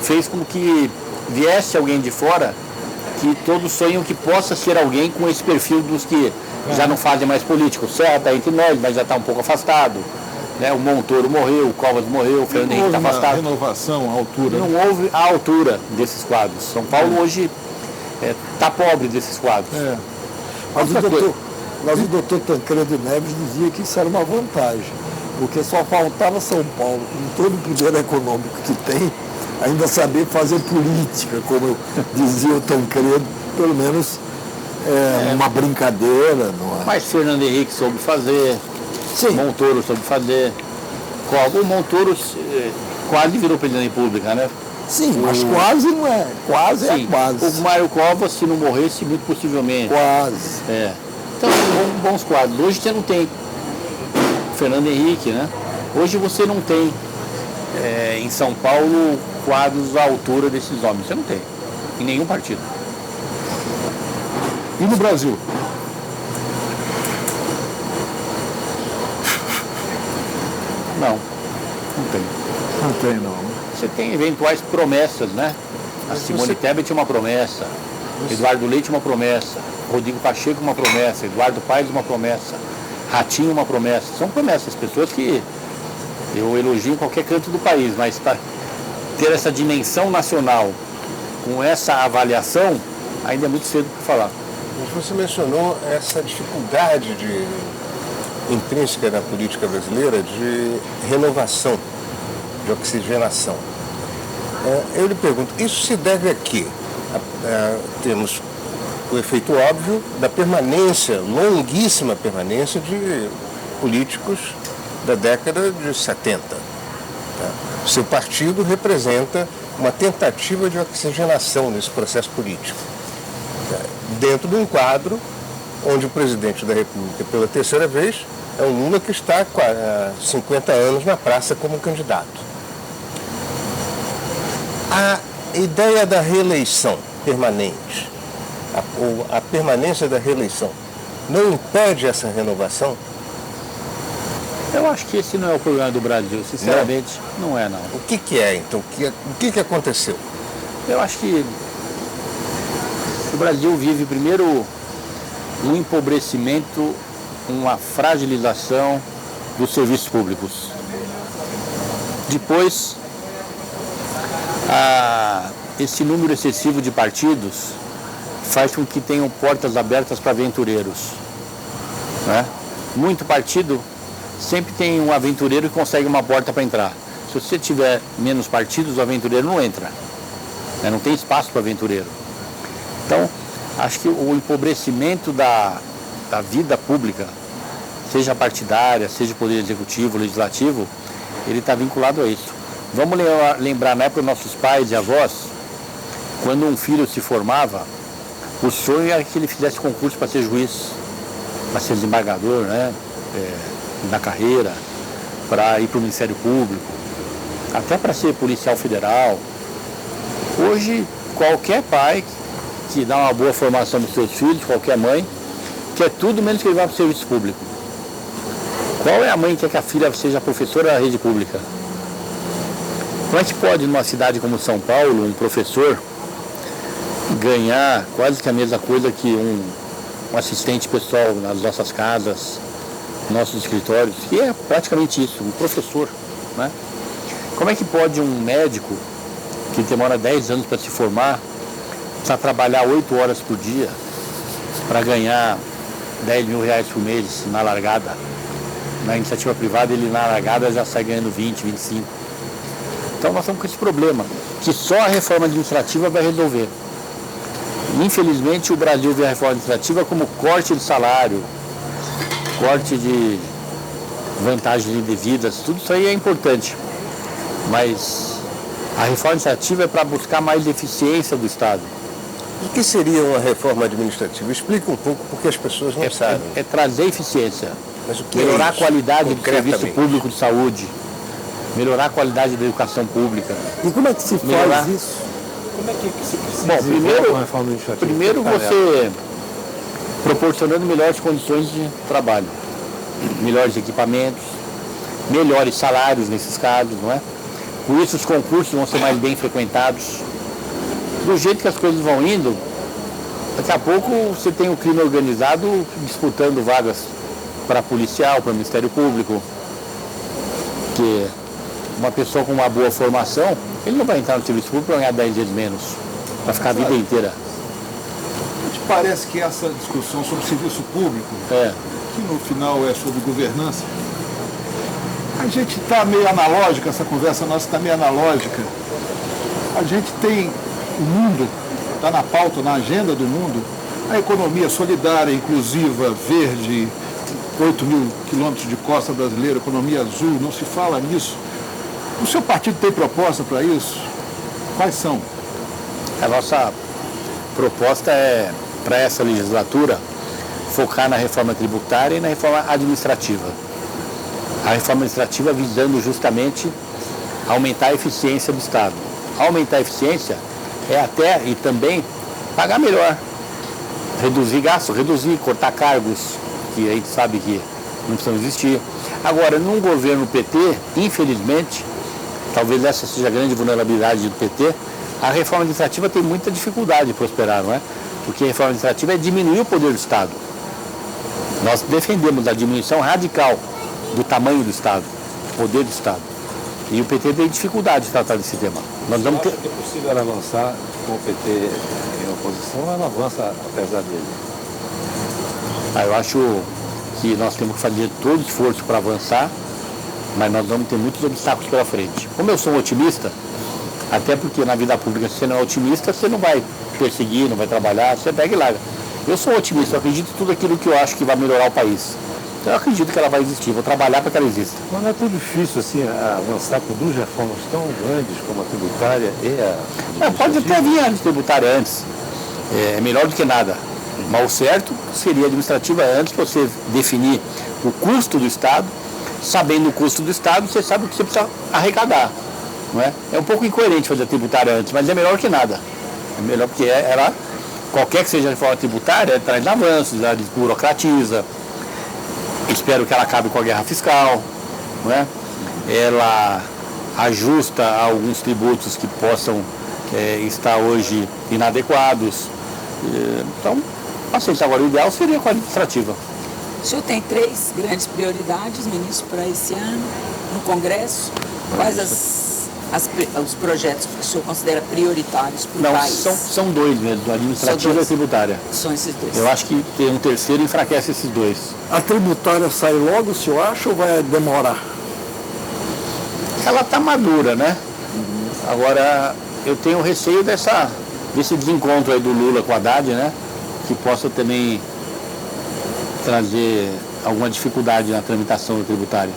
Speaker 4: fez com que viesse alguém de fora que todos sonham que possa ser alguém com esse perfil dos que já não fazem mais política. O Serra está entre nós, mas já está um pouco afastado. Né? O Montoro morreu, o Covas morreu, o Fernando Henrique está afastado.
Speaker 5: Renovação à altura.
Speaker 4: Não houve a altura desses quadros. São Paulo hoje está pobre desses quadros.
Speaker 1: Mas o doutor Tancredo Neves dizia que isso era uma vantagem, porque só faltava São Paulo, com todo o poder econômico que tem, ainda saber fazer política, como dizia o Tancredo, pelo menos uma brincadeira.
Speaker 4: Mas Fernando Henrique soube fazer,
Speaker 1: Sim.
Speaker 4: Montoro soube fazer. O Montoro quase virou presidente da República, né?
Speaker 1: Sim, mas quase não é. Quase
Speaker 4: Sim,
Speaker 1: é quase.
Speaker 4: O Mário Covas, se não morresse, muito possivelmente.
Speaker 1: Quase.
Speaker 4: Então, bons quadros. Hoje você não tem Fernando Henrique, né? Hoje você não tem em São Paulo quadros à altura desses homens. Você não tem. Em nenhum partido.
Speaker 5: E no Brasil?
Speaker 4: Não tem.
Speaker 5: Não tem, não.
Speaker 4: Você tem eventuais promessas, né? A Simone Tebet é uma promessa, Eduardo Leite uma promessa, Rodrigo Pacheco uma promessa, Eduardo Paes uma promessa, Ratinho uma promessa. São promessas, pessoas que eu elogio em qualquer canto do país, mas para ter essa dimensão nacional com essa avaliação, ainda é muito cedo para falar.
Speaker 2: Mas você mencionou essa dificuldade intrínseca na política brasileira de renovação, de oxigenação. Eu lhe pergunto, isso se deve a quê? Temos o efeito óbvio da permanência, longuíssima permanência de políticos da década de 70. Tá? Seu partido representa uma tentativa de oxigenação nesse processo político. Dentro de um quadro onde o presidente da República, pela terceira vez, é um Lula que está há 50 anos na praça como candidato. A ideia da reeleição permanente, a permanência da reeleição, não impede essa renovação?
Speaker 4: Eu acho que esse não é o problema do Brasil, sinceramente, não é, não.
Speaker 2: O que é, então? O que aconteceu?
Speaker 4: Eu acho que o Brasil vive, primeiro, um empobrecimento, uma fragilização dos serviços públicos. Depois, esse número excessivo de partidos faz com que tenham portas abertas para aventureiros. Né? Muito partido sempre tem um aventureiro que consegue uma porta para entrar. Se você tiver menos partidos, o aventureiro não entra. Né? Não tem espaço para aventureiro. Então, acho que o empobrecimento da vida pública, seja partidária, seja poder executivo, legislativo, ele está vinculado a isso. Vamos lembrar, na época dos nossos pais e avós, quando um filho se formava, o sonho era que ele fizesse concurso para ser juiz, para ser desembargador, né? Na carreira, para ir para o Ministério Público, até para ser policial federal. Hoje, qualquer pai que dá uma boa formação para os seus filhos, qualquer mãe, quer tudo menos que ele vá para o serviço público. Qual é a mãe que quer que a filha seja professora da rede pública? Como é que pode, numa cidade como São Paulo, um professor ganhar quase que a mesma coisa que um assistente pessoal nas nossas casas, nossos escritórios, que é praticamente isso, um professor, né? Como é que pode um médico que demora 10 anos para se formar, precisa trabalhar 8 horas por dia para ganhar 10 mil reais por mês na largada? Na iniciativa privada, ele na largada já sai ganhando 20, 25. Então nós estamos com esse problema, que só a reforma administrativa vai resolver. Infelizmente, o Brasil vê a reforma administrativa como corte de salário, corte de vantagens indevidas, tudo isso aí é importante. Mas a reforma administrativa é para buscar mais eficiência do Estado.
Speaker 2: O que seria uma reforma administrativa? Explica um pouco, porque as pessoas não sabem.
Speaker 4: É trazer eficiência,
Speaker 2: Mas o que
Speaker 4: melhorar
Speaker 2: é
Speaker 4: a qualidade do serviço
Speaker 2: concretamente?
Speaker 4: público de saúde, melhorar a qualidade da educação pública.
Speaker 1: E como é que se
Speaker 4: Melhorar.
Speaker 1: faz isso?
Speaker 3: Como é que se
Speaker 4: Bom,
Speaker 3: uma reforma administrativa?
Speaker 4: primeiro você proporcionando melhores condições de trabalho, melhores equipamentos, melhores salários nesses casos, não é? Por isso os concursos vão ser mais bem frequentados. Do jeito que as coisas vão indo, daqui a pouco você tem o crime organizado disputando vagas para policial, para o Ministério Público. Porque uma pessoa com uma boa formação, ele não vai entrar no serviço público para ganhar 10 vezes menos, para ficar a vida inteira.
Speaker 5: Não te parece que essa discussão sobre serviço público, que no final é sobre governança, a gente está meio analógica, essa conversa nossa está meio analógica. A gente tem o mundo, está na pauta, na agenda do mundo, a economia solidária, inclusiva, verde, 8 mil quilômetros de costa brasileira, economia azul, não se fala nisso. O seu partido tem proposta para isso? Quais são?
Speaker 4: A nossa proposta é, para essa legislatura, focar na reforma tributária e na reforma administrativa. A reforma administrativa visando justamente aumentar a eficiência do Estado. Aumentar a eficiência é até e também pagar melhor, reduzir gastos, cortar cargos, que a gente sabe que não precisam existir. Agora, num governo PT, infelizmente, talvez essa seja a grande vulnerabilidade do PT, a reforma administrativa tem muita dificuldade de prosperar, não é? Porque a reforma administrativa é diminuir o poder do Estado. Nós defendemos a diminuição radical do tamanho do Estado, do poder do Estado. E o PT tem dificuldade de tratar desse tema. Nós vamos ter...
Speaker 3: Acha que é possível avançar com o PT em oposição ou ela avança apesar dele?
Speaker 4: Eu acho que nós temos que fazer todo o esforço para avançar, mas nós vamos ter muitos obstáculos pela frente. Como eu sou um otimista, até porque na vida pública, se você não é otimista, você não vai perseguir, não vai trabalhar, você pega e larga. Eu sou otimista, eu acredito em tudo aquilo que eu acho que vai melhorar o país. Então eu acredito que ela vai existir, vou trabalhar para que ela exista.
Speaker 3: Mas não é tão difícil assim avançar com duas reformas tão grandes como a tributária e a...
Speaker 4: Pode até vir a tributária antes, é melhor do que nada. Mas o certo seria a administrativa antes, você definir o custo do Estado. Sabendo o custo do Estado, você sabe o que você precisa arrecadar. Não é? É um pouco incoerente fazer a tributária antes, mas é melhor que nada. É melhor porque ela, qualquer que seja a reforma tributária, traz avanços, ela desburocratiza. Espero que ela acabe com a guerra fiscal. Não é? Ela ajusta alguns tributos que possam estar hoje inadequados. Então, assim, agora o ideal seria com a administrativa.
Speaker 6: O senhor tem 3 grandes prioridades, ministro, para esse ano, no Congresso. Quais os projetos que o senhor considera prioritários para o país?
Speaker 4: São 2 mesmo, a administrativa e a tributária.
Speaker 6: São esses 2.
Speaker 4: Eu acho que ter um terceiro enfraquece esses 2.
Speaker 1: A tributária sai logo, o senhor acha, ou vai demorar?
Speaker 4: Ela está madura, né? Agora, eu tenho receio desse desencontro aí do Lula com a Haddad, né? Que possa também trazer alguma dificuldade na tramitação tributária.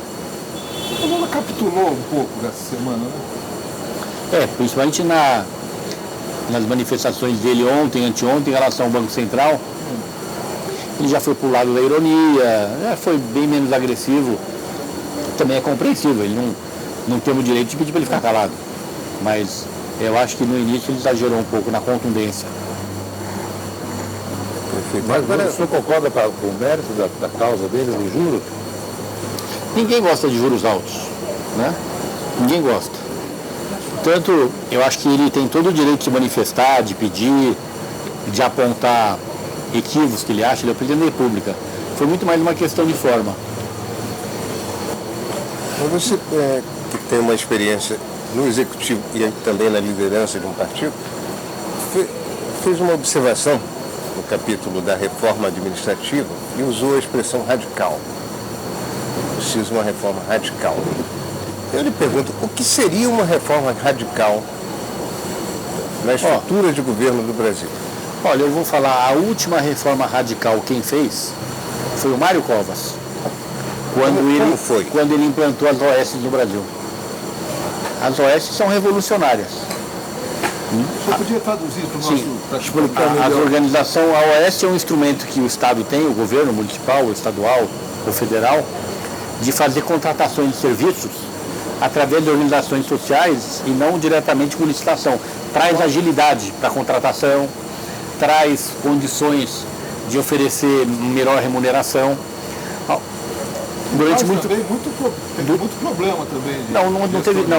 Speaker 5: O Lula capitulou um pouco nessa semana, né?
Speaker 4: Principalmente nas manifestações dele ontem, anteontem, em relação ao Banco Central. Ele já foi para o lado da ironia, já foi bem menos agressivo. Também é compreensível, ele não tem o direito de pedir para ele ficar calado. Mas eu acho que no início ele exagerou um pouco na contundência.
Speaker 3: Mas o senhor concorda com o mérito da causa dele, dos juros?
Speaker 4: Ninguém gosta de juros altos, né? Ninguém gosta. Portanto, eu acho que ele tem todo o direito de se manifestar, de pedir, de apontar equívocos que ele acha. Ele é o presidente da República. Foi muito mais uma questão de forma.
Speaker 2: Você que tem uma experiência no executivo e também na liderança de um partido, fez uma observação no capítulo da reforma administrativa e usou a expressão radical. Precisa uma reforma radical. Eu lhe pergunto, o que seria uma reforma radical na estrutura de governo do Brasil?
Speaker 4: Olha, eu vou falar, a última reforma radical quem fez foi o Mário Covas. Quando ele implantou as OS no Brasil. As OS são revolucionárias.
Speaker 5: Você podia traduzir para o nosso...
Speaker 4: Sim, a organização, a OS é um instrumento que o Estado tem, o governo municipal, o estadual, o federal, de fazer contratações de serviços através de organizações sociais e não diretamente com licitação. Traz agilidade para a contratação, traz condições de oferecer melhor remuneração. Durante
Speaker 5: teve muito problema também.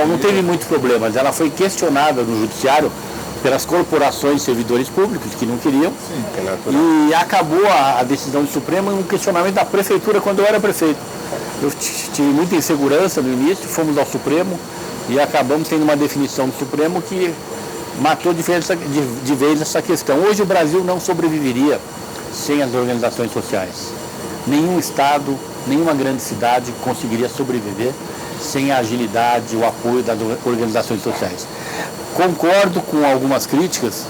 Speaker 4: Não teve muitos problemas. Ela foi questionada no judiciário pelas corporações e servidores públicos que não queriam. Sim, e acabou a decisão do Supremo em um questionamento da prefeitura quando eu era prefeito. Eu tive muita insegurança no início, fomos ao Supremo e acabamos tendo uma definição do Supremo que matou de vez essa questão. Hoje o Brasil não sobreviveria sem as organizações sociais. Nenhum estado, nenhuma grande cidade conseguiria sobreviver sem a agilidade, o apoio das organizações sociais. Concordo com algumas críticas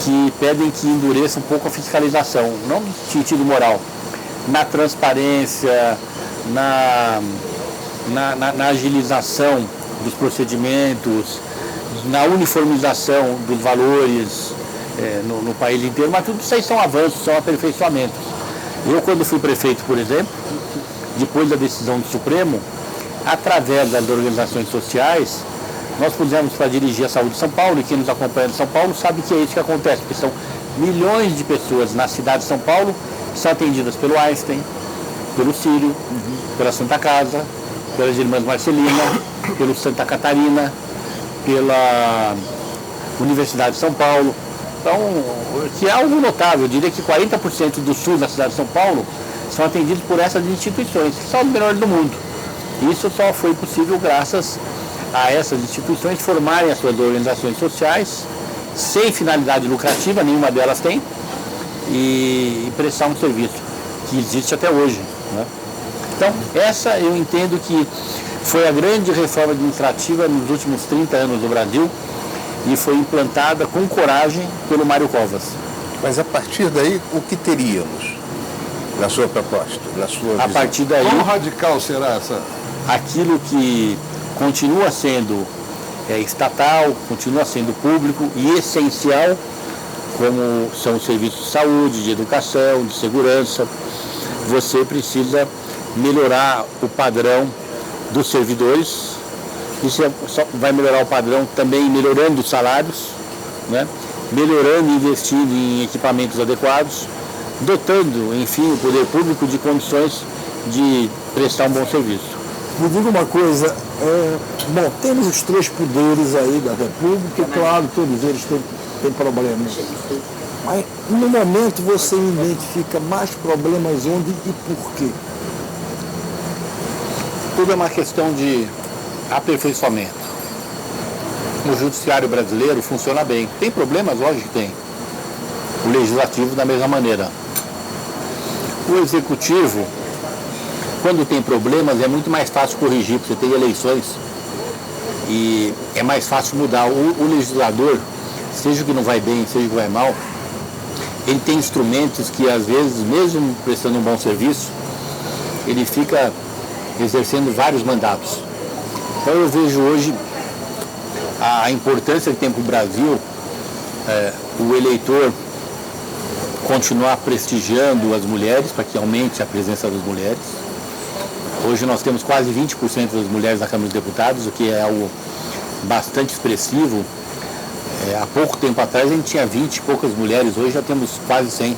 Speaker 4: que pedem que endureça um pouco a fiscalização, não no sentido moral, na transparência, na agilização dos procedimentos, na uniformização dos valores no país inteiro, mas tudo isso aí são avanços, são aperfeiçoamentos. Eu, quando fui prefeito, por exemplo, depois da decisão do Supremo, através das organizações sociais, nós pusemos para dirigir a saúde de São Paulo, e quem nos acompanha de São Paulo sabe que é isso que acontece, porque são milhões de pessoas na cidade de São Paulo que são atendidas pelo Einstein, pelo Sírio, pela Santa Casa, pelas Irmãs Marcelina, pelo Santa Catarina, pela Universidade de São Paulo. Então, que é algo notável, eu diria que 40% do SUS da cidade de São Paulo são atendidos por essas instituições, que são as melhores do mundo. Isso só foi possível graças a essas instituições formarem as suas organizações sociais, sem finalidade lucrativa, nenhuma delas tem, e prestar um serviço que existe até hoje, né? Então, essa eu entendo que foi a grande reforma administrativa nos últimos 30 anos no Brasil e foi implantada com coragem pelo Mário Covas.
Speaker 2: Mas a partir daí, o que teríamos na sua proposta, na sua visão?
Speaker 4: A partir daí,
Speaker 5: Quão radical será essa?
Speaker 4: aquilo que continua sendo estatal, continua sendo público e essencial, como são os serviços de saúde, de educação, de segurança, você precisa melhorar o padrão dos servidores. Isso só vai melhorar o padrão também melhorando os salários, né? Melhorando e investindo em equipamentos adequados, dotando, enfim, o poder público de condições de prestar um bom serviço.
Speaker 1: Me diga uma coisa, bom, temos os três poderes aí da República, e claro, todos eles têm problemas. Mas no momento você identifica mais problemas onde e por quê?
Speaker 4: Tudo é uma questão de aperfeiçoamento. O judiciário brasileiro funciona bem. Tem problemas? Lógico que tem. O legislativo da mesma maneira. O executivo, quando tem problemas, é muito mais fácil corrigir, porque você tem eleições e é mais fácil mudar. O legislador, seja o que não vai bem, seja o que vai mal, ele tem instrumentos que, às vezes, mesmo prestando um bom serviço, ele fica exercendo vários mandatos. Então eu vejo hoje a importância que tem para o Brasil o eleitor continuar prestigiando as mulheres, para que aumente a presença das mulheres. Hoje nós temos quase 20% das mulheres na Câmara dos Deputados, o que é algo bastante expressivo. Há pouco tempo atrás a gente tinha 20 e poucas mulheres, hoje já temos quase 100.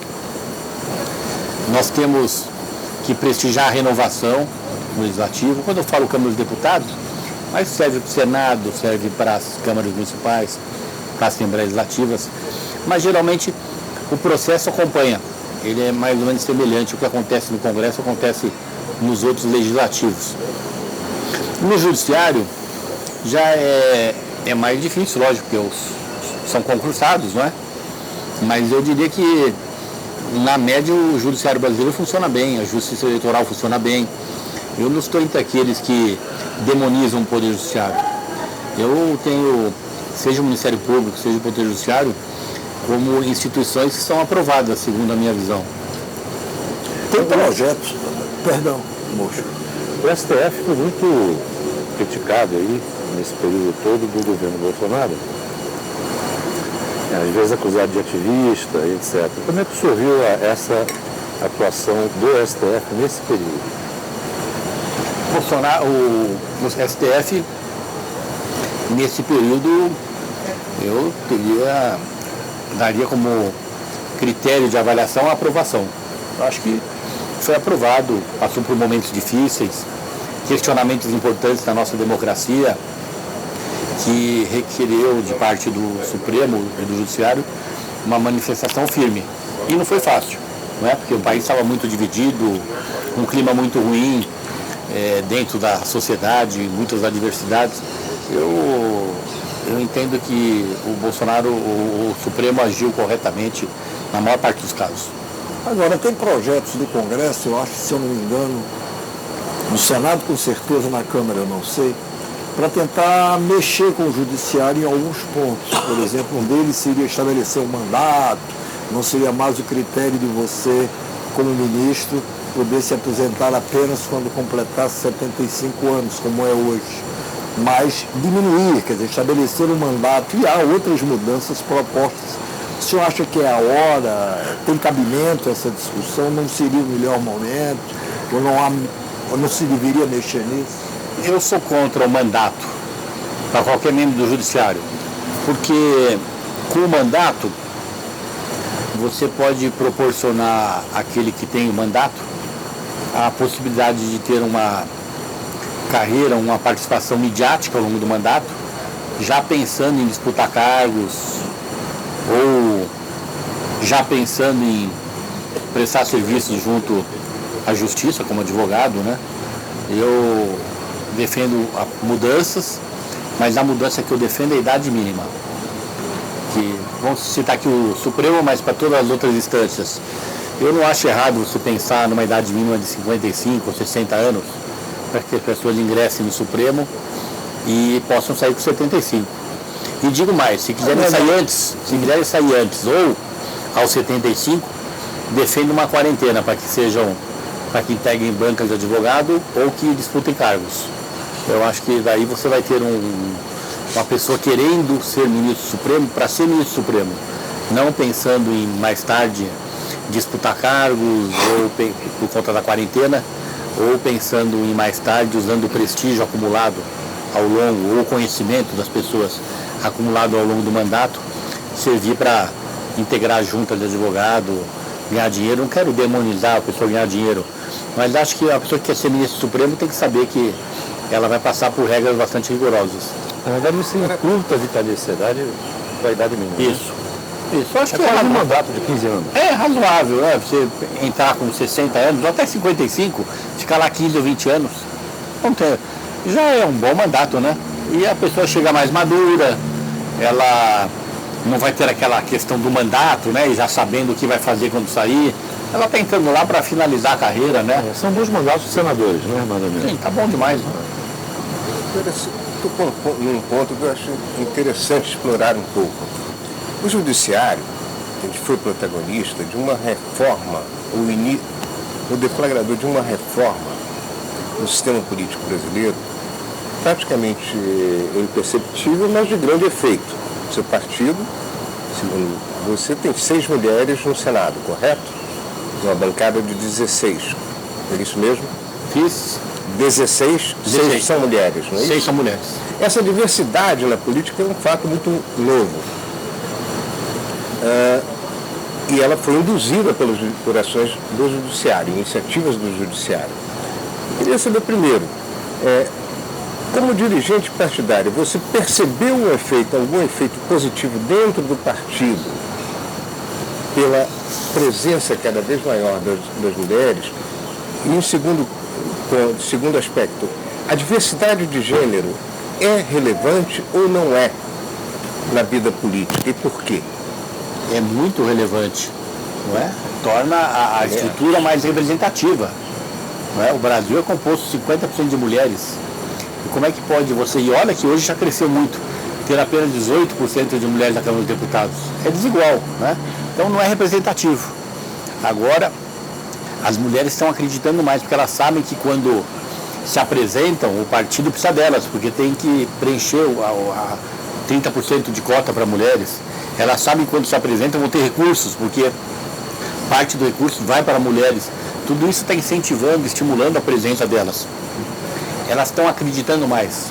Speaker 4: Nós temos que prestigiar a renovação no legislativo. Quando eu falo Câmara dos Deputados, mas serve para o Senado, serve para as câmaras municipais, para as assembleias legislativas, mas geralmente o processo acompanha. Ele é mais ou menos semelhante. O que acontece no Congresso acontece nos outros legislativos. No Judiciário já é mais difícil, lógico, porque são concursados, não é? Mas eu diria que, na média, o Judiciário brasileiro funciona bem, a Justiça Eleitoral funciona bem. Eu não estou entre aqueles que demonizam o Poder Judiciário. Eu tenho, seja o Ministério Público, seja o Poder Judiciário, como instituições que são aprovadas, segundo a minha visão.
Speaker 1: Tem projetos, perdão, moço.
Speaker 3: O STF foi muito criticado aí, nesse período todo do governo Bolsonaro. Às vezes acusado de ativista, etc. Como é que o senhor viu essa atuação do STF nesse período?
Speaker 4: Bolsonaro, o STF, nesse período, eu daria como critério de avaliação a aprovação. Eu acho que foi aprovado, passou por momentos difíceis, questionamentos importantes da nossa democracia, que requereu de parte do Supremo e do Judiciário uma manifestação firme. E não foi fácil, não é? Porque o país estava muito dividido, um clima muito ruim, dentro da sociedade, muitas adversidades. Eu entendo que o Bolsonaro, o Supremo agiu corretamente na maior parte dos casos.
Speaker 1: Agora, tem projetos do Congresso, eu acho, se eu não me engano, no Senado com certeza, na Câmara eu não sei, para tentar mexer com o Judiciário em alguns pontos. Por exemplo, um deles seria estabelecer um mandato, não seria mais o critério de você, como ministro, poder se aposentar apenas quando completasse 75 anos, como é hoje. Mas diminuir, quer dizer, estabelecer um mandato, e há outras mudanças propostas. O senhor acha que é a hora, tem cabimento essa discussão, não seria o melhor momento, ou não se deveria mexer nisso?
Speaker 4: Eu sou contra o mandato para qualquer membro do Judiciário, porque com o mandato você pode proporcionar àquele que tem o mandato a possibilidade de ter uma carreira, uma participação midiática ao longo do mandato, já pensando em disputar cargos ou já pensando em prestar serviços junto à justiça como advogado, né? Eu defendo mudanças, mas a mudança que eu defendo é a idade mínima. Que, vamos citar aqui o Supremo, mas para todas as outras instâncias. Eu não acho errado você pensar numa idade mínima de 55 ou 60 anos, para que as pessoas ingressem no Supremo e possam sair com 75. E digo mais, se quiserem sair antes ou aos 75, defendo uma quarentena para que integrem bancas de advogado ou que disputem cargos. Eu acho que daí você vai ter uma pessoa querendo ser ministro supremo para ser ministro supremo, não pensando em mais tarde disputar cargos ou por conta da quarentena, ou pensando em mais tarde usando o prestígio acumulado ao longo, ou o conhecimento das pessoas acumulado ao longo do mandato, servir para integrar a junta de advogado, ganhar dinheiro. Não quero demonizar a pessoa ganhar dinheiro, mas acho que a pessoa que quer ser ministro supremo tem que saber que ela vai passar por regras bastante rigorosas.
Speaker 3: Na verdade, você encurta a vitalícia da idade para a idade mínima.
Speaker 4: Isso. Eu acho que
Speaker 3: quase um mandato de 15 anos.
Speaker 4: É razoável, né? Você entrar com 60 anos, ou até 55, ficar lá 15 ou 20 anos, já é um bom mandato, né? E a pessoa chega mais madura, ela não vai ter aquela questão do mandato, né? E já sabendo o que vai fazer quando sair. Ela está entrando lá para finalizar a carreira, né?
Speaker 3: São 2 mandatos de senadores, né, Maravilha?
Speaker 4: Sim, tá bom demais, né?
Speaker 2: Estou num ponto que eu acho interessante explorar um pouco. O Judiciário, a gente foi protagonista de uma reforma, o deflagrador de uma reforma no sistema político brasileiro, praticamente imperceptível, mas de grande efeito. Seu partido, segundo você, tem 6 mulheres no Senado, correto? Uma bancada de 16. É isso mesmo?
Speaker 4: Fiz
Speaker 2: 16, 6 são mulheres, não é isso?
Speaker 4: 6 são mulheres.
Speaker 2: Essa diversidade na política é um fato muito novo. E ela foi induzida por ações do Judiciário, iniciativas do Judiciário. Eu queria saber primeiro, como dirigente partidário, você percebeu algum efeito positivo dentro do partido pela presença cada vez maior das mulheres? E em segundo aspecto, a diversidade de gênero é relevante ou não é na vida política e por quê?
Speaker 4: É muito relevante, não é? Torna a estrutura mais representativa. Não é? O Brasil é composto 50% de mulheres. E como é que pode você... E olha que hoje já cresceu muito. Ter apenas 18% de mulheres na Câmara dos Deputados. É desigual, né? Então não é representativo. Agora, as mulheres estão acreditando mais, porque elas sabem que quando se apresentam, o partido precisa delas, porque tem que preencher 30% de cota para mulheres. Elas sabem que quando se apresentam vão ter recursos, porque parte do recurso vai para mulheres. Tudo isso está incentivando, estimulando a presença delas. Elas estão acreditando mais.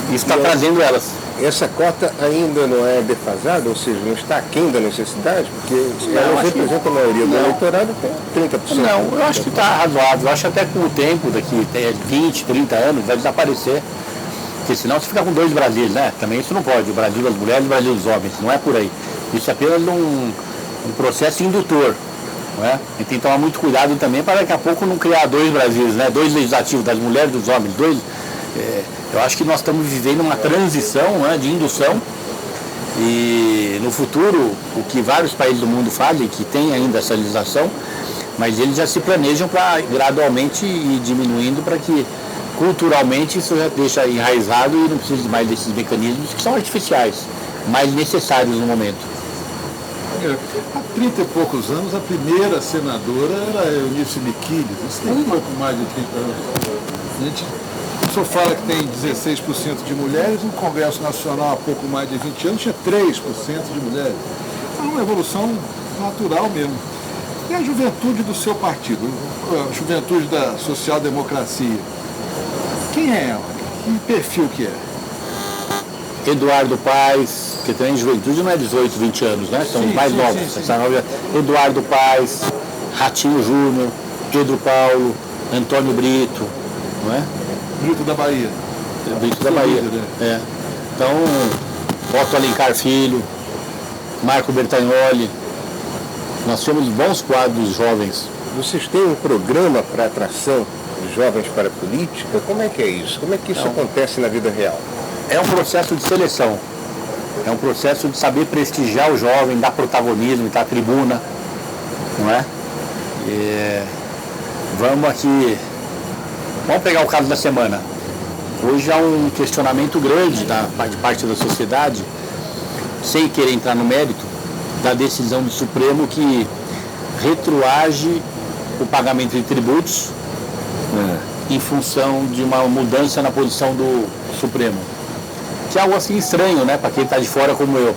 Speaker 4: Isso está trazendo elas.
Speaker 2: Essa cota ainda não é defasada, ou seja, não está aquém da necessidade, porque elas representam a maioria do eleitorado, tem 30%.
Speaker 4: Não, eu acho que está razoável. Eu acho até com o tempo, daqui 20, 30 anos, vai desaparecer. Porque senão você fica com 2 Brasis, né? Também isso não pode. O Brasil das mulheres e o Brasil dos homens. Não é por aí. Isso é apenas um processo indutor. Não é? A gente tem que tomar muito cuidado também para daqui a pouco não criar dois Brasis, né? Dois legislativos, das mulheres e dos homens. Eu acho que nós estamos vivendo uma transição, né, de indução, e no futuro o que vários países do mundo fazem, que tem ainda essa legislação, mas eles já se planejam para gradualmente ir diminuindo para que culturalmente isso já deixa enraizado e não precisa mais desses mecanismos que são artificiais, mais necessários no momento.
Speaker 5: Há 30 e poucos anos, a primeira senadora era Eunice Miquiles. Isso tem um pouco mais de 30 anos. O senhor fala que tem 16% de mulheres, no Congresso Nacional há pouco mais de 20 anos tinha 3% de mulheres. É uma evolução natural mesmo. E a juventude do seu partido, a juventude da social-democracia, quem é ela? Que perfil que é?
Speaker 4: Eduardo Paes, que também juventude não é 18, 20 anos, né? São os mais novos. Eduardo Paes, Ratinho Júnior, Pedro Paulo, Antônio Brito, não é?
Speaker 5: Brito da Bahia.
Speaker 4: Brito da Bahia.
Speaker 5: Líder, né?
Speaker 4: É. Então, Otto Alencar Filho, Marco Bertagnoli, nós temos bons quadros jovens.
Speaker 2: Vocês têm um programa para atração de jovens para a política? Como é que é isso? Como é que isso acontece na vida real?
Speaker 4: É um processo de seleção, é um processo de saber prestigiar o jovem, dar protagonismo, dar tribuna, não é? Vamos pegar o caso da semana. Hoje há um questionamento grande de parte da sociedade, sem querer entrar no mérito, da decisão do Supremo que retroage o pagamento de tributos em função de uma mudança na posição do Supremo. Que é algo assim estranho, né, para quem está de fora como eu.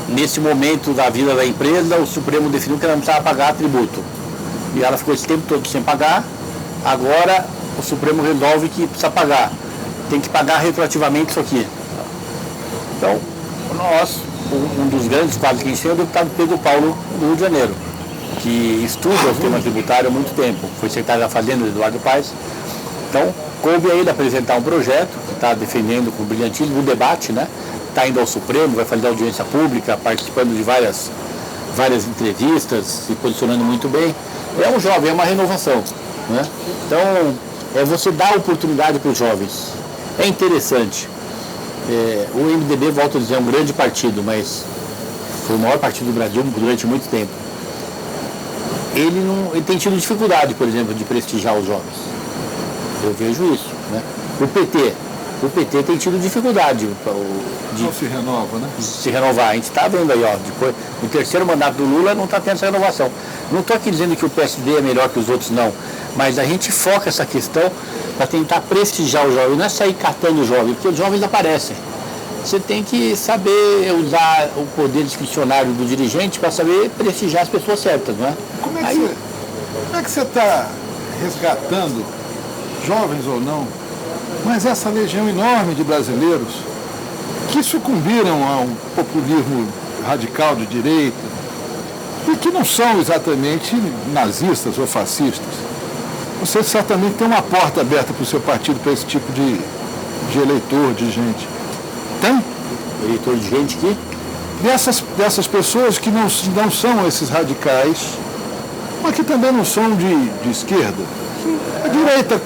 Speaker 4: Nesse momento da vida da empresa, o Supremo definiu que ela não precisava pagar tributo. E ela ficou esse tempo todo sem pagar. Agora o Supremo resolve que precisa pagar. Tem que pagar retroativamente isso aqui. Então, um dos grandes quadros que a gente tem é o deputado Pedro Paulo do Rio de Janeiro, que estuda o tema tributário há muito tempo. Foi secretário da Fazenda, Eduardo Paes. Então, coube a ele apresentar um projeto que está defendendo com brilhantismo o debate, né? Está indo ao Supremo, vai fazer audiência pública, participando de várias entrevistas, se posicionando muito bem. É um jovem, é uma renovação, né? Então, é você dar oportunidade para os jovens. É interessante. O MDB, volto a dizer, é um grande partido, mas foi o maior partido do Brasil durante muito tempo. Ele tem tido dificuldade, por exemplo, de prestigiar os jovens. Eu vejo isso, né? O PT tem tido dificuldade
Speaker 5: Não se renova, né?
Speaker 4: de se renovar. A gente está vendo aí, depois, no terceiro mandato do Lula não está tendo essa renovação. Não estou aqui dizendo que o PSD é melhor que os outros, não. Mas a gente foca essa questão para tentar prestigiar o jovem. Não é sair catando o jovem, porque os jovens aparecem. Você tem que saber usar o poder discricionário do dirigente para saber prestigiar as pessoas certas, não é?
Speaker 5: Como é que você está resgatando, jovens ou não, mas essa legião enorme de brasileiros que sucumbiram a um populismo radical de direita e que não são exatamente nazistas ou fascistas? Você certamente tem uma porta aberta para o seu partido para esse tipo de eleitor, de gente. Tem?
Speaker 4: Eleitor de gente que?
Speaker 5: Dessas pessoas que não são esses radicais, mas que também não são de esquerda. A direita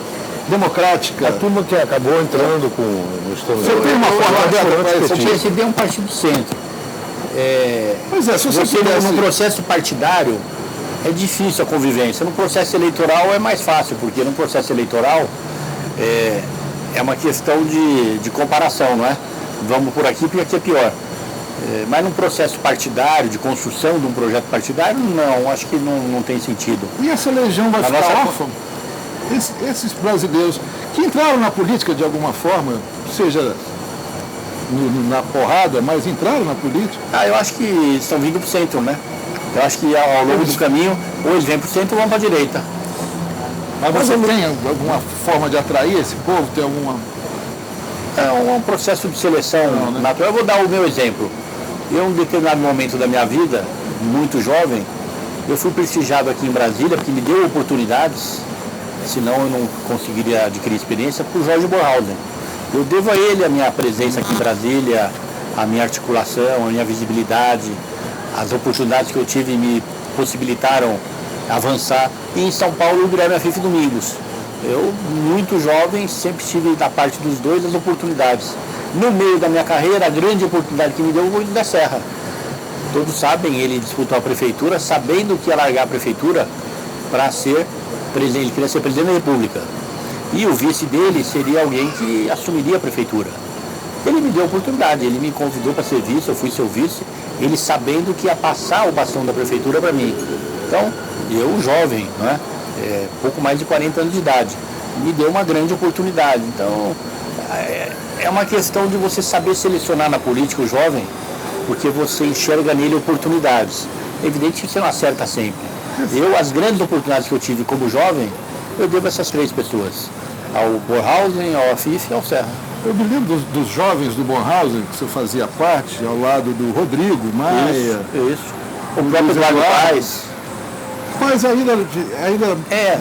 Speaker 5: democrática.
Speaker 3: A turma que acabou entrando com o
Speaker 5: Você tem uma porta aberta para esse
Speaker 4: O
Speaker 5: tipo?
Speaker 4: PSD é um partido do centro.
Speaker 5: Pois é, se você
Speaker 4: No processo partidário é difícil a convivência. No processo eleitoral é mais fácil, porque no processo eleitoral é uma questão de comparação, não é? Vamos por aqui porque aqui é pior. Mas num processo partidário, de construção de um projeto partidário, não, acho que não tem sentido.
Speaker 5: E essa legião vai ficar órfã? Esses brasileiros que entraram na política de alguma forma, seja na porrada, mas entraram na política?
Speaker 4: Eu acho que estão vindo para o centro, né? Eu acho que ao longo do caminho, ou eles vêm para o centro ou vão para a direita.
Speaker 5: Mas você tem alguma forma de atrair esse povo? Tem alguma...
Speaker 4: É um processo de seleção natural. Eu vou dar o meu exemplo. Eu, em um determinado momento da minha vida, muito jovem, eu fui prestigiado aqui em Brasília, porque me deu oportunidades, senão eu não conseguiria adquirir experiência, por Jorge Borhausen. Eu devo a ele a minha presença aqui em Brasília, a minha articulação, a minha visibilidade, as oportunidades que eu tive em me possibilitaram avançar. E em São Paulo, o Guilherme Afif Domingos. Eu, muito jovem, sempre tive da parte dos dois as oportunidades. No meio da minha carreira, a grande oportunidade que me deu foi o da Serra. Todos sabem, ele disputou a prefeitura sabendo que ia largar a prefeitura para ser presidente, ele queria ser presidente da República. E o vice dele seria alguém que assumiria a prefeitura. Ele me deu a oportunidade, ele me convidou para ser vice, eu fui seu vice, ele sabendo que ia passar o bastão da prefeitura para mim. Então, eu jovem, né? Pouco mais de 40 anos de idade, me deu uma grande oportunidade. Então, é uma questão de você saber selecionar na política o jovem, porque você enxerga nele oportunidades. É evidente que você não acerta sempre. As grandes oportunidades que eu tive como jovem, eu devo a essas três pessoas, ao Bornhausen, ao Afif e ao Serra.
Speaker 5: Eu me lembro dos jovens do Bornhausen, que você fazia parte, ao lado do Rodrigo Maia.
Speaker 4: Isso. O próprio Eduardo Paes.
Speaker 5: Mas ainda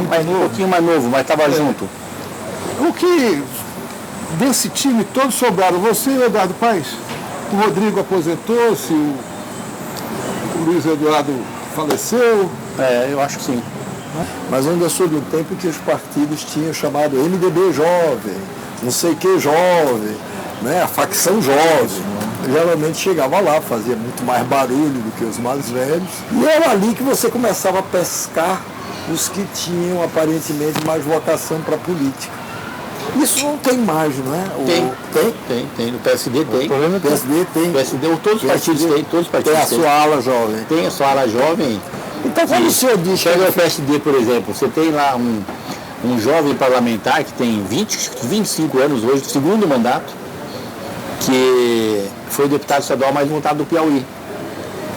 Speaker 4: mas um pouquinho mais novo, mas estava junto.
Speaker 5: O que desse time todo sobraram? Você e o Eduardo Paes? O Rodrigo aposentou-se, o Luiz Eduardo faleceu.
Speaker 4: Eu acho que sim.
Speaker 1: Mas ainda sob um tempo que os partidos tinham chamado MDB jovem, não sei que jovem, né? A facção jovem. Geralmente chegava lá, fazia muito mais barulho do que os mais velhos. E era ali que você começava a pescar os que tinham aparentemente mais vocação para a política. Isso não tem mais, não é?
Speaker 4: Tem. No PSD tem.
Speaker 1: O PSD tem.
Speaker 4: PSD, todos os partidos têm, todos os partidos
Speaker 1: têm. Tem a sua ala jovem.
Speaker 4: Tem a sua ala jovem.
Speaker 1: Então, quando o senhor diz que...
Speaker 4: Chega o PSD, por exemplo, você tem lá um jovem parlamentar que tem 25 anos hoje, do segundo mandato, que foi o deputado estadual mais votado do Piauí.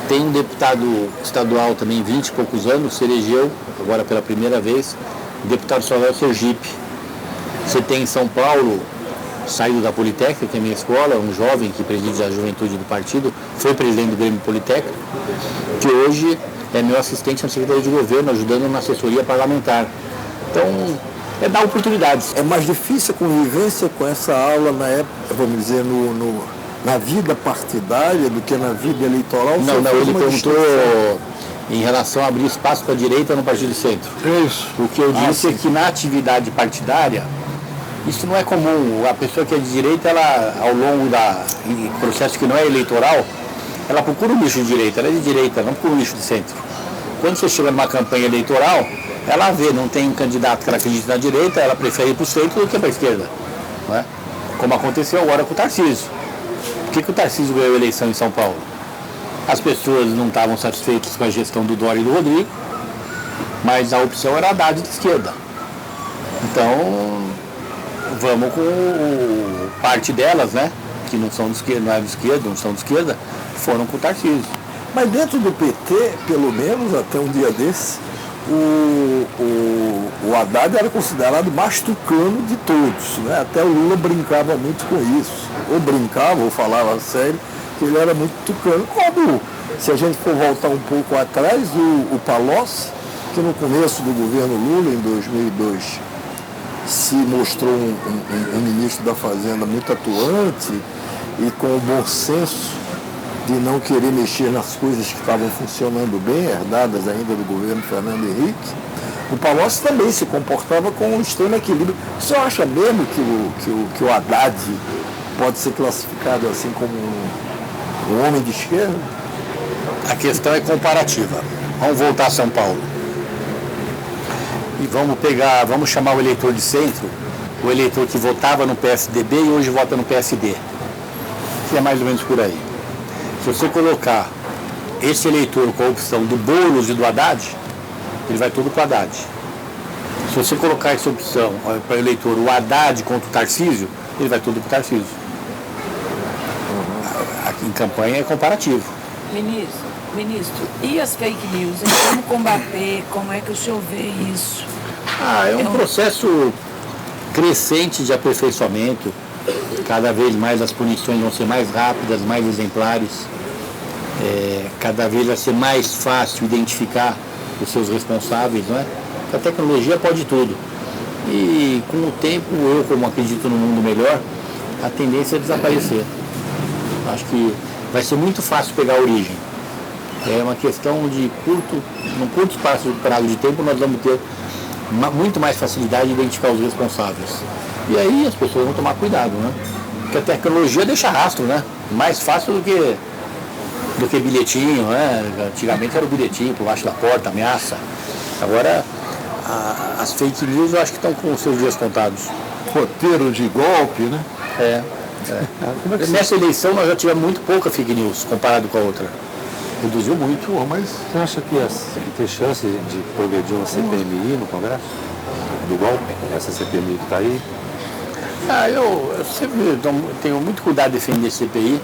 Speaker 4: Tem um deputado estadual também, 20 e poucos anos, se elegeu, agora pela primeira vez, o deputado estadual Sergipe. Você tem em São Paulo, saído da Politécnica, que é a minha escola, um jovem que preside a juventude do partido, foi presidente do Grêmio Politécnico, que hoje é meu assistente na Secretaria de Governo, ajudando na assessoria parlamentar. Então, dar oportunidades.
Speaker 1: É mais difícil a convivência com essa aula na época, vamos dizer, na vida partidária do que na vida eleitoral?
Speaker 4: Não, ele perguntou em relação a abrir espaço para a direita no Partido de Centro.
Speaker 5: Isso.
Speaker 4: O que eu disse é que na atividade partidária, isso não é comum. A pessoa que é de direita, ela, ao longo do processo que não é eleitoral, ela procura um nicho de direita, ela é de direita, não procura um nicho de centro. Quando você chega numa campanha eleitoral, ela vê, não tem um candidato que ela acredita na direita, ela prefere ir para o centro do que para a esquerda. Não é? Como aconteceu agora com o Tarcísio. Por que o Tarcísio ganhou a eleição em São Paulo? As pessoas não estavam satisfeitas com a gestão do Dória e do Rodrigo, mas a opção era a Haddad de esquerda. Então, vamos com parte delas, né? Que não são de esquerda, não é de esquerda, não são de esquerda, foram com o Tarcísio.
Speaker 1: Mas dentro do PT, pelo menos até um dia desse, o Haddad era considerado mais tucano de todos, né? Até o Lula brincava muito com isso. Ou brincava, ou falava sério, que ele era muito tucano. Como, se a gente for voltar um pouco atrás, o Palocci, que no começo do governo Lula, em 2002, se mostrou um ministro da Fazenda muito atuante e com o bom senso de não querer mexer nas coisas que estavam funcionando bem, herdadas ainda do governo Fernando Henrique. O Palocci também se comportava com um extremo equilíbrio. O senhor acha mesmo que o Haddad pode ser classificado assim como um homem de esquerda?
Speaker 4: A questão é comparativa. Vamos voltar a São Paulo. E vamos chamar o eleitor de centro, o eleitor que votava no PSDB e hoje vota no PSD. Que é mais ou menos por aí. Se você colocar esse eleitor com a opção do Boulos e do Haddad, ele vai todo para o Haddad. Se você colocar essa opção para o eleitor, o Haddad contra o Tarcísio, ele vai todo para o Tarcísio. Aqui em campanha é comparativo.
Speaker 6: Ministro, e as fake news? Como combater? Como é que o senhor vê isso?
Speaker 4: É um processo crescente de aperfeiçoamento. Cada vez mais as punições vão ser mais rápidas, mais exemplares. Cada vez vai ser mais fácil identificar os seus responsáveis, não é? A tecnologia pode tudo. E com o tempo, eu como acredito no mundo melhor, a tendência é desaparecer. Acho que vai ser muito fácil pegar a origem. É uma questão de num curto espaço de tempo, nós vamos ter muito mais facilidade de identificar os responsáveis. E aí as pessoas vão tomar cuidado, né? Porque a tecnologia deixa rastro, né? Mais fácil do que bilhetinho, né? Antigamente era o bilhetinho por baixo da porta, ameaça. Agora, as fake news eu acho que estão com os seus dias contados.
Speaker 5: Roteiro de golpe, né?
Speaker 4: Nessa eleição nós já tivemos muito pouca fake news comparado com a outra. Reduziu muito.
Speaker 5: Pô, mas
Speaker 3: Você acha que tem chance de progredir uma CPMI no Congresso? Do golpe? Essa CPMI que está aí?
Speaker 4: Eu sempre tenho muito cuidado de defender CPI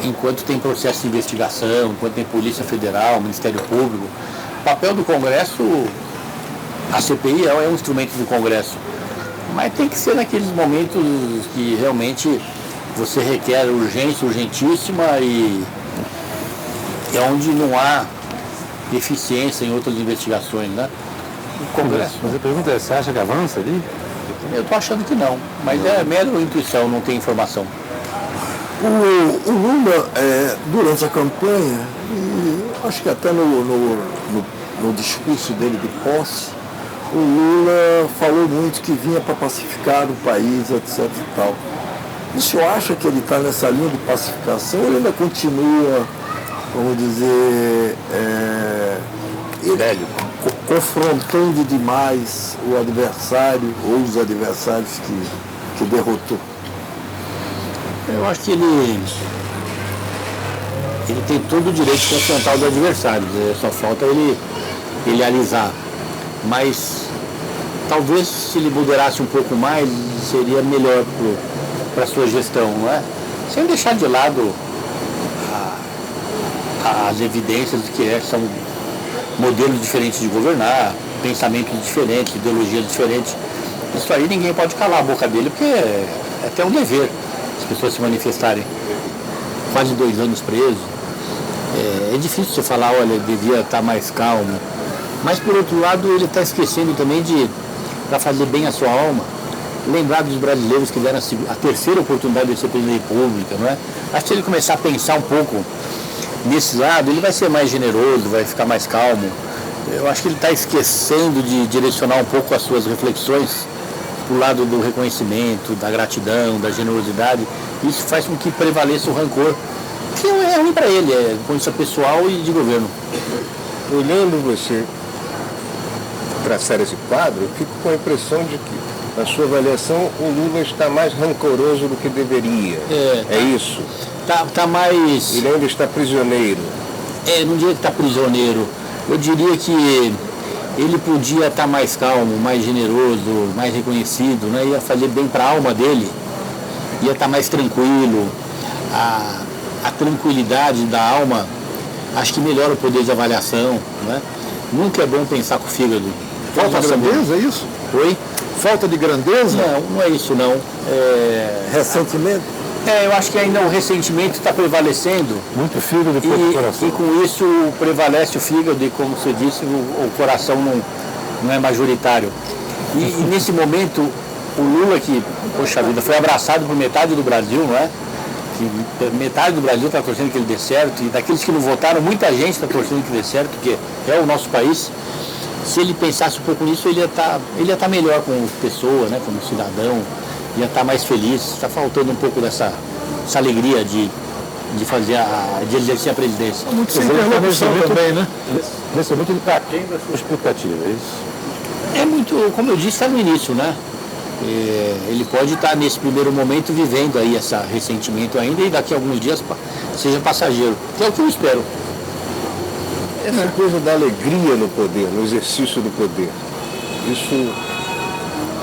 Speaker 4: enquanto tem processo de investigação, enquanto tem Polícia Federal, Ministério Público. O papel do Congresso, a CPI é um instrumento do Congresso, mas tem que ser naqueles momentos que realmente você requer urgência, urgentíssima e é onde não há deficiência em outras investigações, né? O Congresso.
Speaker 3: Mas a pergunta é, você acha que avança ali?
Speaker 4: Eu estou achando que não, mas é mera intuição, não tem informação.
Speaker 1: O Lula, durante a campanha, e acho que até no discurso dele de posse, o Lula falou muito que vinha para pacificar o país, etc. e tal. O senhor acha que ele está nessa linha de pacificação ou ele ainda continua, vamos dizer, confrontando demais o adversário ou os adversários que derrotou?
Speaker 4: Eu acho que ele tem todo o direito de confrontar os adversários, só falta ele alisar. Mas talvez se ele moderasse um pouco mais, seria melhor para a sua gestão, não é? Sem deixar de lado as evidências de que são modelos diferentes de governar, pensamentos diferentes, ideologias diferentes. Isso aí ninguém pode calar a boca dele, porque é até um dever as pessoas se manifestarem. Quase 2 anos preso. É difícil você falar, olha, ele devia estar mais calmo. Mas, por outro lado, ele está esquecendo também para fazer bem a sua alma, lembrar dos brasileiros que deram a terceira oportunidade de ser presidente da República, não é? Acho que se ele começar a pensar um pouco nesse lado, ele vai ser mais generoso, vai ficar mais calmo. Eu acho que ele está esquecendo de direcionar um pouco as suas reflexões para o lado do reconhecimento, da gratidão, da generosidade. Isso faz com que prevaleça o rancor, que é ruim para ele, é condição pessoal e de governo.
Speaker 2: Olhando você traçar esse quadro, eu fico com a impressão de que, na sua avaliação, o Lula está mais rancoroso do que deveria. É isso?
Speaker 4: Tá mais...
Speaker 2: Ele ainda está prisioneiro.
Speaker 4: Não diria que está prisioneiro. Eu diria que ele podia estar mais calmo, mais generoso, mais reconhecido, né? Ia fazer bem para a alma dele, ia estar mais tranquilo. A tranquilidade da alma, acho que melhora o poder de avaliação, né? Nunca é bom pensar com o fígado.
Speaker 5: Falta de grandeza, é isso?
Speaker 4: Oi?
Speaker 5: Falta de grandeza?
Speaker 4: Não é isso não.
Speaker 1: Ressentimento?
Speaker 4: Eu acho que ainda o ressentimento está prevalecendo.
Speaker 3: Muito fígado e pouco coração.
Speaker 4: E com isso prevalece o fígado e, como você disse, o coração não é majoritário. E nesse momento, o Lula, que, poxa vida, foi abraçado por metade do Brasil, não é? Que metade do Brasil está torcendo que ele dê certo, e daqueles que não votaram, muita gente está torcendo que dê certo, porque é o nosso país. Se ele pensasse um pouco nisso, ele ia estar melhor como pessoa, né, como cidadão, ia estar mais feliz. Está faltando um pouco dessa alegria de de exercer a presidência.
Speaker 5: Muito sem interlocução também, né?
Speaker 3: Nesse momento ele está aquém da sua expectativa, é isso?
Speaker 4: É muito, como eu disse, está no início, né? Ele pode estar nesse primeiro momento vivendo aí esse ressentimento ainda e daqui a alguns dias seja passageiro, que é o que eu espero.
Speaker 2: Essa coisa da alegria no poder, no exercício do poder, isso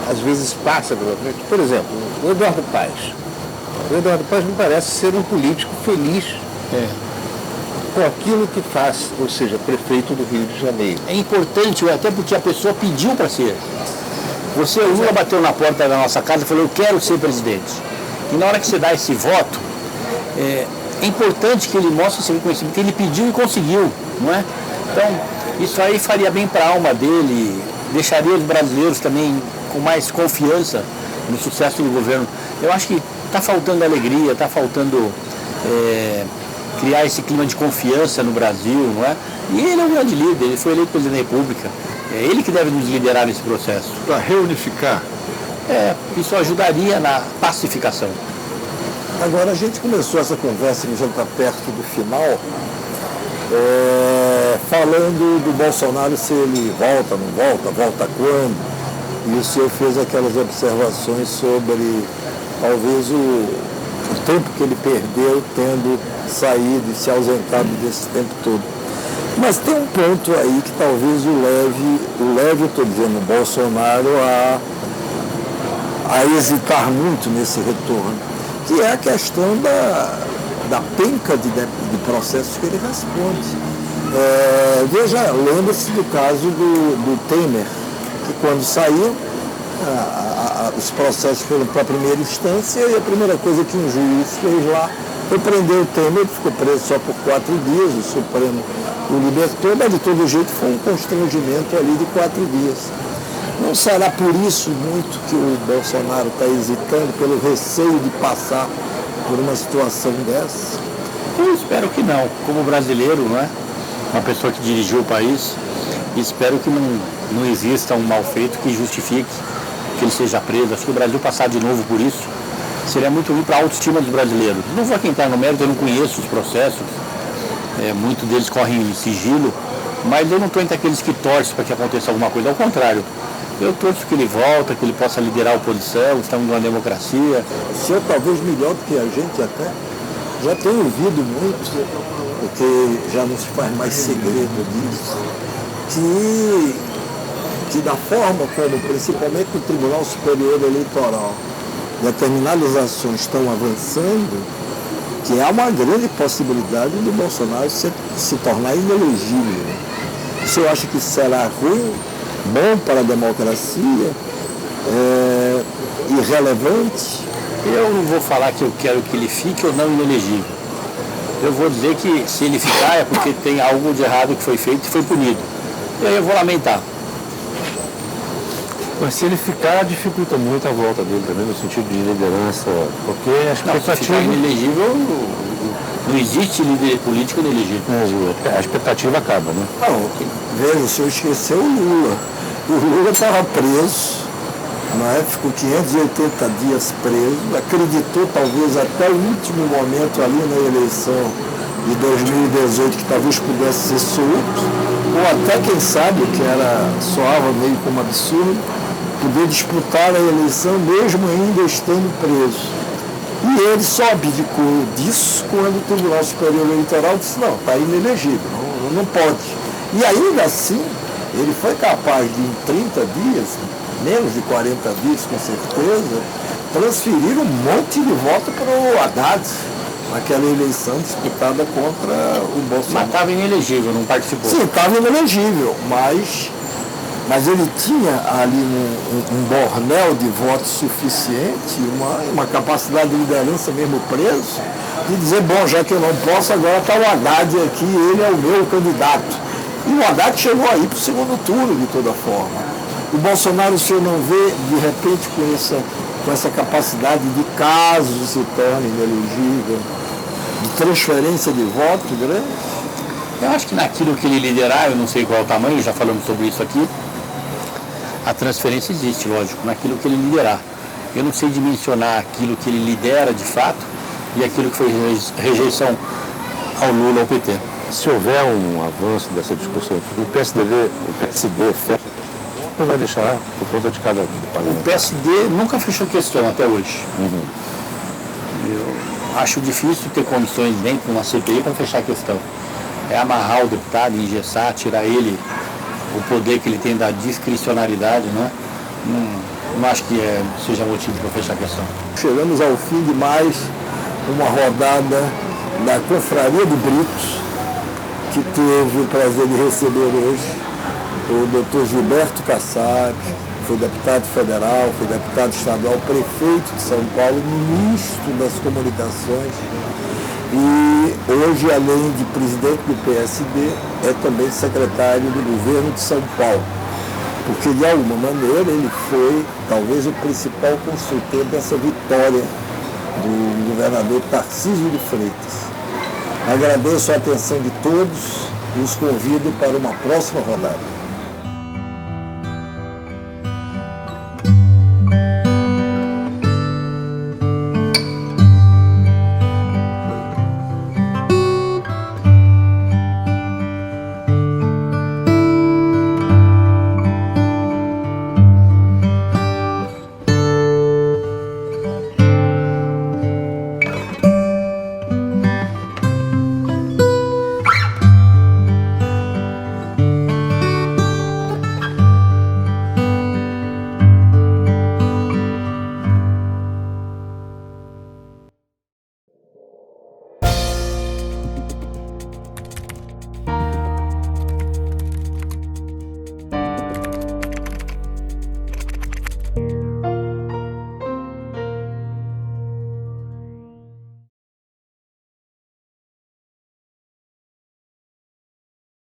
Speaker 2: às vezes passa pela frente. Por exemplo, o Eduardo Paes. O Eduardo Paes me parece ser um político feliz com aquilo que faz, ou seja, prefeito do Rio de Janeiro.
Speaker 4: É importante, até porque a pessoa pediu para ser. O Lula bateu na porta da nossa casa e falou, eu quero ser presidente. E na hora que você dá esse voto, é importante que ele mostre esse reconhecimento, que ele pediu e conseguiu, não é? Então, isso aí faria bem para a alma dele, deixaria os brasileiros também com mais confiança no sucesso do governo. Eu acho que está faltando alegria, está faltando criar esse clima de confiança no Brasil, não é? E ele é um grande líder, ele foi eleito presidente da República. É ele que deve nos liderar nesse processo.
Speaker 5: Para reunificar.
Speaker 4: Isso ajudaria na pacificação.
Speaker 1: Agora, a gente começou essa conversa, que já está perto do final, falando do Bolsonaro, se ele volta, não volta, volta quando. E o senhor fez aquelas observações sobre, talvez, o tempo que ele perdeu tendo saído e se ausentado desse tempo todo. Mas tem um ponto aí que talvez o leve, eu estou dizendo, o Bolsonaro a hesitar muito nesse retorno, que é a questão da penca de processos que ele responde. Veja, lembra-se do caso do Temer, que quando saiu, os processos foram para a primeira instância e a primeira coisa que um juiz fez lá foi prender o Temer, ele ficou preso só por 4 dias, o Supremo o libertou, mas de todo jeito foi um constrangimento ali de 4 dias. Não será por isso muito que o Bolsonaro está hesitando, pelo receio de passar por uma situação dessa?
Speaker 4: Eu espero que não. Como brasileiro, não é? Uma pessoa que dirigiu o país, espero que não exista um mal feito que justifique que ele seja preso. Acho que o Brasil passar de novo por isso seria muito ruim para a autoestima dos brasileiros. Não vou aqui entrar no mérito, eu não conheço os processos, muitos deles correm em sigilo, mas eu não estou entre aqueles que torcem para que aconteça alguma coisa, ao contrário. Eu torço que ele volta, que ele possa liderar a oposição, estamos numa democracia.
Speaker 1: O senhor talvez melhor do que a gente até, já tem ouvido muito, porque já não se faz mais segredo disso, que da forma como, principalmente o Tribunal Superior Eleitoral, determinadas ações estão avançando, que há uma grande possibilidade do Bolsonaro se tornar inelegível. O senhor acha que será ruim, bom para a democracia, irrelevante?
Speaker 4: Eu não vou falar que eu quero que ele fique ou não inelegível. Eu vou dizer que se ele ficar é porque tem algo de errado que foi feito e foi punido. E aí eu vou lamentar.
Speaker 3: Mas se ele ficar, dificulta muito a volta dele também, no sentido de liderança, porque a expectativa...
Speaker 4: Se ficar inelegível, não existe líder político inelegível.
Speaker 3: A expectativa acaba, né?
Speaker 1: Não, veja, o senhor esqueceu o Lula. O Lula estava preso, ficou 580 dias preso, acreditou talvez até o último momento ali na eleição de 2018 que talvez pudesse ser solto, ou até, quem sabe, o que soava meio como absurdo, poder disputar a eleição mesmo ainda estando preso. E ele só abdicou disso quando o Tribunal Superior Eleitoral disse, não, está inelegível, não pode. E ainda assim, ele foi capaz de, em 30 dias, menos de 40 dias com certeza, transferir um monte de voto para o Haddad, naquela eleição disputada contra o Bolsonaro.
Speaker 4: Mas estava inelegível, não participou.
Speaker 1: Sim, estava inelegível, mas ele tinha ali um bornel de votos suficiente, uma capacidade de liderança mesmo preso, de dizer, bom, já que eu não posso, agora está o Haddad aqui, ele é o meu candidato. E o Haddad chegou aí para o segundo turno, de toda forma. O Bolsonaro, o senhor não vê, de repente, com essa capacidade de, caso se torne inelegível, de transferência de voto grande?
Speaker 4: Eu acho que naquilo que ele liderar, eu não sei qual é o tamanho, já falamos sobre isso aqui, a transferência existe, lógico, naquilo que ele liderar. Eu não sei dimensionar aquilo que ele lidera de fato e aquilo que foi rejeição ao Lula, ao PT.
Speaker 3: Se houver um avanço dessa discussão, o PSD não vai deixar por conta de cada parlamento.
Speaker 4: O PSD nunca fechou questão até hoje. Eu acho difícil ter condições dentro de uma CPI para fechar a questão. É amarrar o deputado, engessar, tirar ele o poder que ele tem da discricionariedade, né? Não acho que seja motivo para fechar a questão.
Speaker 1: Chegamos ao fim de mais uma rodada da Confraria do Britos, que teve o prazer de receber hoje o Dr. Gilberto Kassab, foi deputado federal, foi deputado estadual, prefeito de São Paulo, ministro das Comunicações e hoje, além de presidente do PSD, é também secretário do governo de São Paulo, porque de alguma maneira ele foi talvez o principal construtor dessa vitória do governador Tarcísio de Freitas. Agradeço a atenção de todos e os convido para uma próxima rodada.